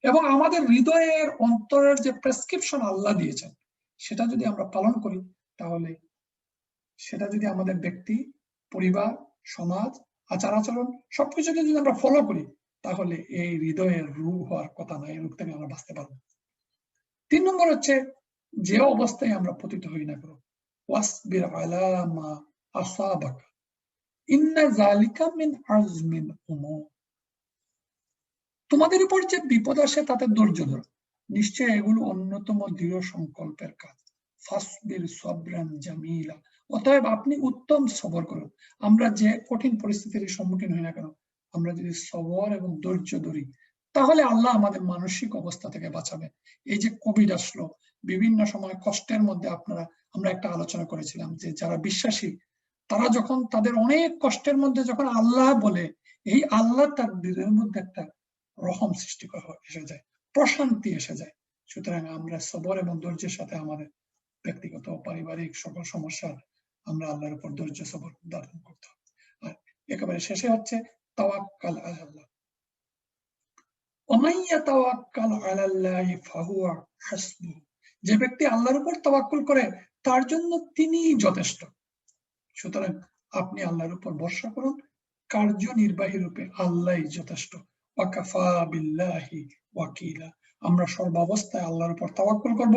এবং আমাদের হৃদয়ের অন্তরের যে প্রেসক্রিপশন আল্লাহ দিয়েছেন, সেটা যদি আমরা পালন করি, তাহলে সেটা যদি আমাদের ব্যক্তি, পরিবার, সমাজ, আচার আচরণ সবকিছুকে যদি আমরা ফলো করি, তাহলে এই হৃদয়ের রোগ হওয়ার কথা নয়, এই রোগ থেকে আমরা বাঁচতে পারবো। 3 নম্বর হচ্ছে যে অবস্থায় আমরা পতিত হই না কেন, ওয়াসবির আলা মা আসাবাকা ইন্না যালিকা মিন আজমিল উমুর। তোমাদের উপর যে বিপদ আসে তাতে ধৈর্য ধরো, নিশ্চয় এগুলো অন্যতম দৃঢ় সংকল্পের কাজ। ফাসবির সাবরান জামিলা। অতএব আপনি উত্তম সবর করুন। আমরা যে কঠিন পরিস্থিতির সম্মুখীন হই না কেন, আমরা যদি সবর এবং ধৈর্য ধরি, তাহলে আল্লাহ আমাদের মানসিক অবস্থা থেকে বাঁচাবে। এই যে কোভিড আসলো, বিভিন্ন সময় কষ্টের মধ্যে আমরা একটা আলোচনা করেছিলাম যে যারা বিশ্বাসী তারা যখন তাদের অনেক কষ্টের মধ্যে যখন আল্লাহ বলে, এই আল্লাহ তার দিলের মধ্যে একটা রহম সৃষ্টি এসে যায়, প্রশান্তি এসে যায়। সুতরাং আমরা সবর এবং ধৈর্যের সাথে আমাদের ব্যক্তিগত পারিবারিক সকল সমস্যার আমরা আল্লাহর উপর ধৈর্য সবর ধারণ করতে হবে। আর একেবারে শেষে হচ্ছে তাওয়াক্কাল আলাল্লাহ। ওমান ইয়াতাওয়াক্কাল আলাল্লাহি ফাহুয়া হাসবুহু। যে ব্যক্তি আল্লাহর উপর তাওয়াক্কুল করে তার জন্য তিনিই যথেষ্ট। সুতরাং আপনি আল্লাহর উপর ভরসা করুন, কার্যনির্বাহী রূপে আল্লাহই যথেষ্ট। ওয়াকাফা বিল্লাহি ওয়াকিলা। আমরা সর্বাবস্থায় আল্লাহর উপর তাওয়াক্কুল করব।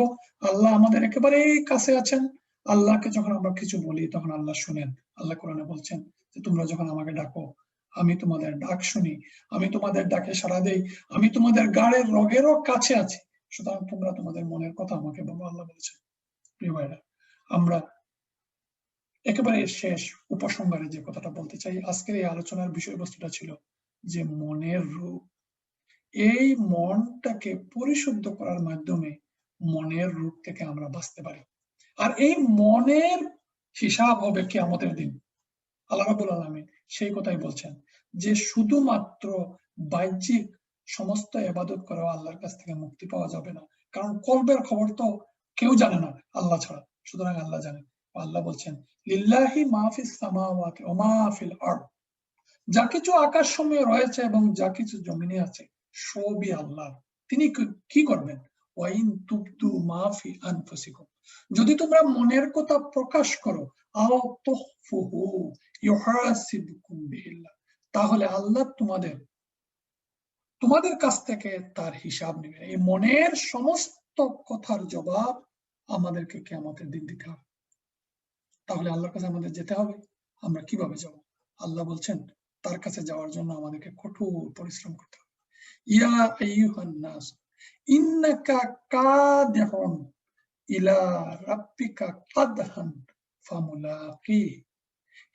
আল্লাহ আমাদের একেবারে কাছে আছেন। আল্লাহকে যখন আমরা কিছু বলি তখন আল্লাহ শুনেন। আল্লাহ কোরআনে বলছেন যে তোমরা যখন আমাকে ডাকো আমি তোমাদের ডাক শুনি, আমি তোমাদের ডাকে সাড়া দেই, আমি তোমাদের গাড়ের রগেরও কাছে আছি। সুতরাং তোমরা তোমাদের মনের কথা আমাকে বলো, আল্লাহ বলেছেন। প্রিয় ভাইরা, আমরা একেবারে শেষ উপসংহারে যে কথাটা বলতে চাই, আজকের এই আলোচনার বিষয়বস্তুটা ছিল যে মনের রোগ। এই মনটাকে পরিশুদ্ধ করার মাধ্যমে মনের রোগ থেকে আমরা বাঁচতে পারি। আর এই মনের হিসাব হবে কিয়ামতের দিন। আল্লাহ রাব্বুল আলামিন সেই কথাই বলছেন যে শুধুমাত্র বাহ্যিক সমস্ত ইবাদত করা আল্লাহর কাছ থেকে মুক্তি পাওয়া যাবে না, কারণ কলবের খবর তো কেউ জানে না আল্লাহ ছাড়া। সুতরাং আল্লাহ জানেন। আল্লাহ বলছেন লিল্লাহি মা ফিস সামাওয়াতি ওয়া মা ফিল আরদ। যা কিছু আকাশ সমূহে রয়েছে এবং যা কিছু জমিনে আছে সবই আল্লাহ। তিনি কি করবেন? ওয়াইন তুবদু মা ফি আনফুসিকুম। যদি তোমরা মনের কথা প্রকাশ করো, আও তুখফুহু ইউহাসিবকুম বিহিল্লাহ, তাহলে আল্লাহ তোমাদের কাছ থেকে তার হিসাব নেবেন। এই মনের সমস্ত কথার জবাব আমাদেরকে কিয়ামতের দিন দিতে হবে। তাহলে আল্লাহর কাছে আমাদের যেতে হবে। আমরা কিভাবে যাব? আল্লাহ বলছেন তার কাছে যাওয়ার জন্য আমাদেরকে কঠোর পরিশ্রম করতে হবে। ইয়া আইয়ুহান নাস ইন্নাকা কাদিহুন ইলা রাব্বিকা কাদহান ফামুলাকি।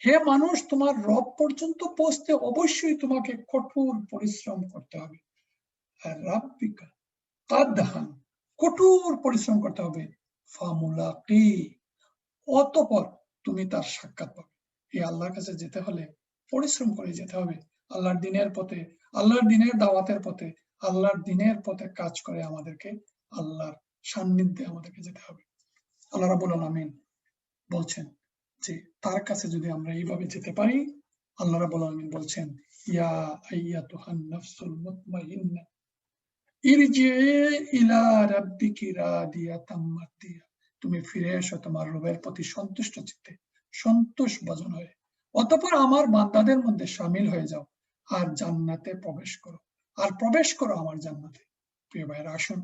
হে মানুষ, তোমার রব পর্যন্ত পৌঁছতে অবশ্যই তোমাকে কঠোর পরিশ্রম করতে হবে। আর রাব্বিকা কাদহান, কঠোর পরিশ্রম করতে হবে। ফামুলাকি, অতঃপর তুমি তার সাক্ষাৎ পাবে। এই আল্লাহর কাছে যেতে হলে পরিশ্রম করে যেতে হবে। আল্লাহর দিনের পথে, আল্লাহর দিনের দাওয়াতের পথে, আল্লাহর দিনের পথে কাজ করে আমাদেরকে আল্লাহর সান্নিধ্যে আমাদেরকে যেতে হবে। আল্লাহ রাব্বুল আলামিন বলছেন যে তার কাছে যদি আমরা এইভাবে যেতে পারি, আল্লাহ রাব্বুল আলামিন বলছেন, ইয়া আইয়াতুহান নাফসুল মুতমাইন্নাহ ইরজিই ইলা রাব্বিকি রাদিয়াতাম মারদিয়া, তুমি ফিরে এসো তোমার রবের প্রতি সন্তুষ্ট চিত্তে, সন্তোষ ভজন হয়ে। অতঃপর আমার বান্দাদের মধ্যে শামিল হয়ে যাও আর জান্নাতে প্রবেশ করো, আর প্রবেশ করো আমার জান্নাতে। প্রিয় ভাইয়েরা, আসুন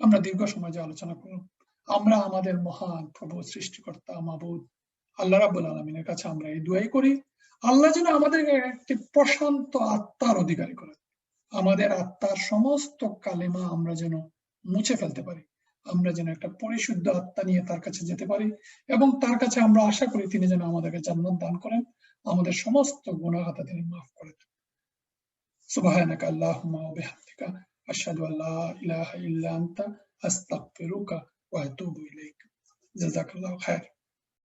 আমরা দীর্ঘ সময় যে আলোচনা করলাম, আমরা আমাদের মহান প্রভু, সৃষ্টিকর্তা, মাবুদ আল্লাহ রাব্বুল আলামিনের কাছে আমরা এই দোয়াই করি, আল্লাহ যেন আমাদেরকে একটি প্রশান্ত আত্মার অধিকারী করেন। আমাদের আত্মার সমস্ত কালেমা আমরা যেন মুছে ফেলতে পারি, আমরা যেন একটা পরিশুদ্ধ আত্মা নিয়ে তার কাছে যেতে পারি, এবং তার কাছে আমরা আশা করি তিনি যেন আমাদেরকে জান্নাত দান করেন, আমাদের সমস্ত গুনাহ খাতা তিনি মাফ করে দেন। সুবহানাকা আল্লাহুম্মা ওয়া বিহামদিকা আশহাদু আল্লা ইলাহা ইল্লা আনতা আস্তাগফিরুকা ওয়া আতুবু ইলাইক। জাযাকাল্লাহু খায়র।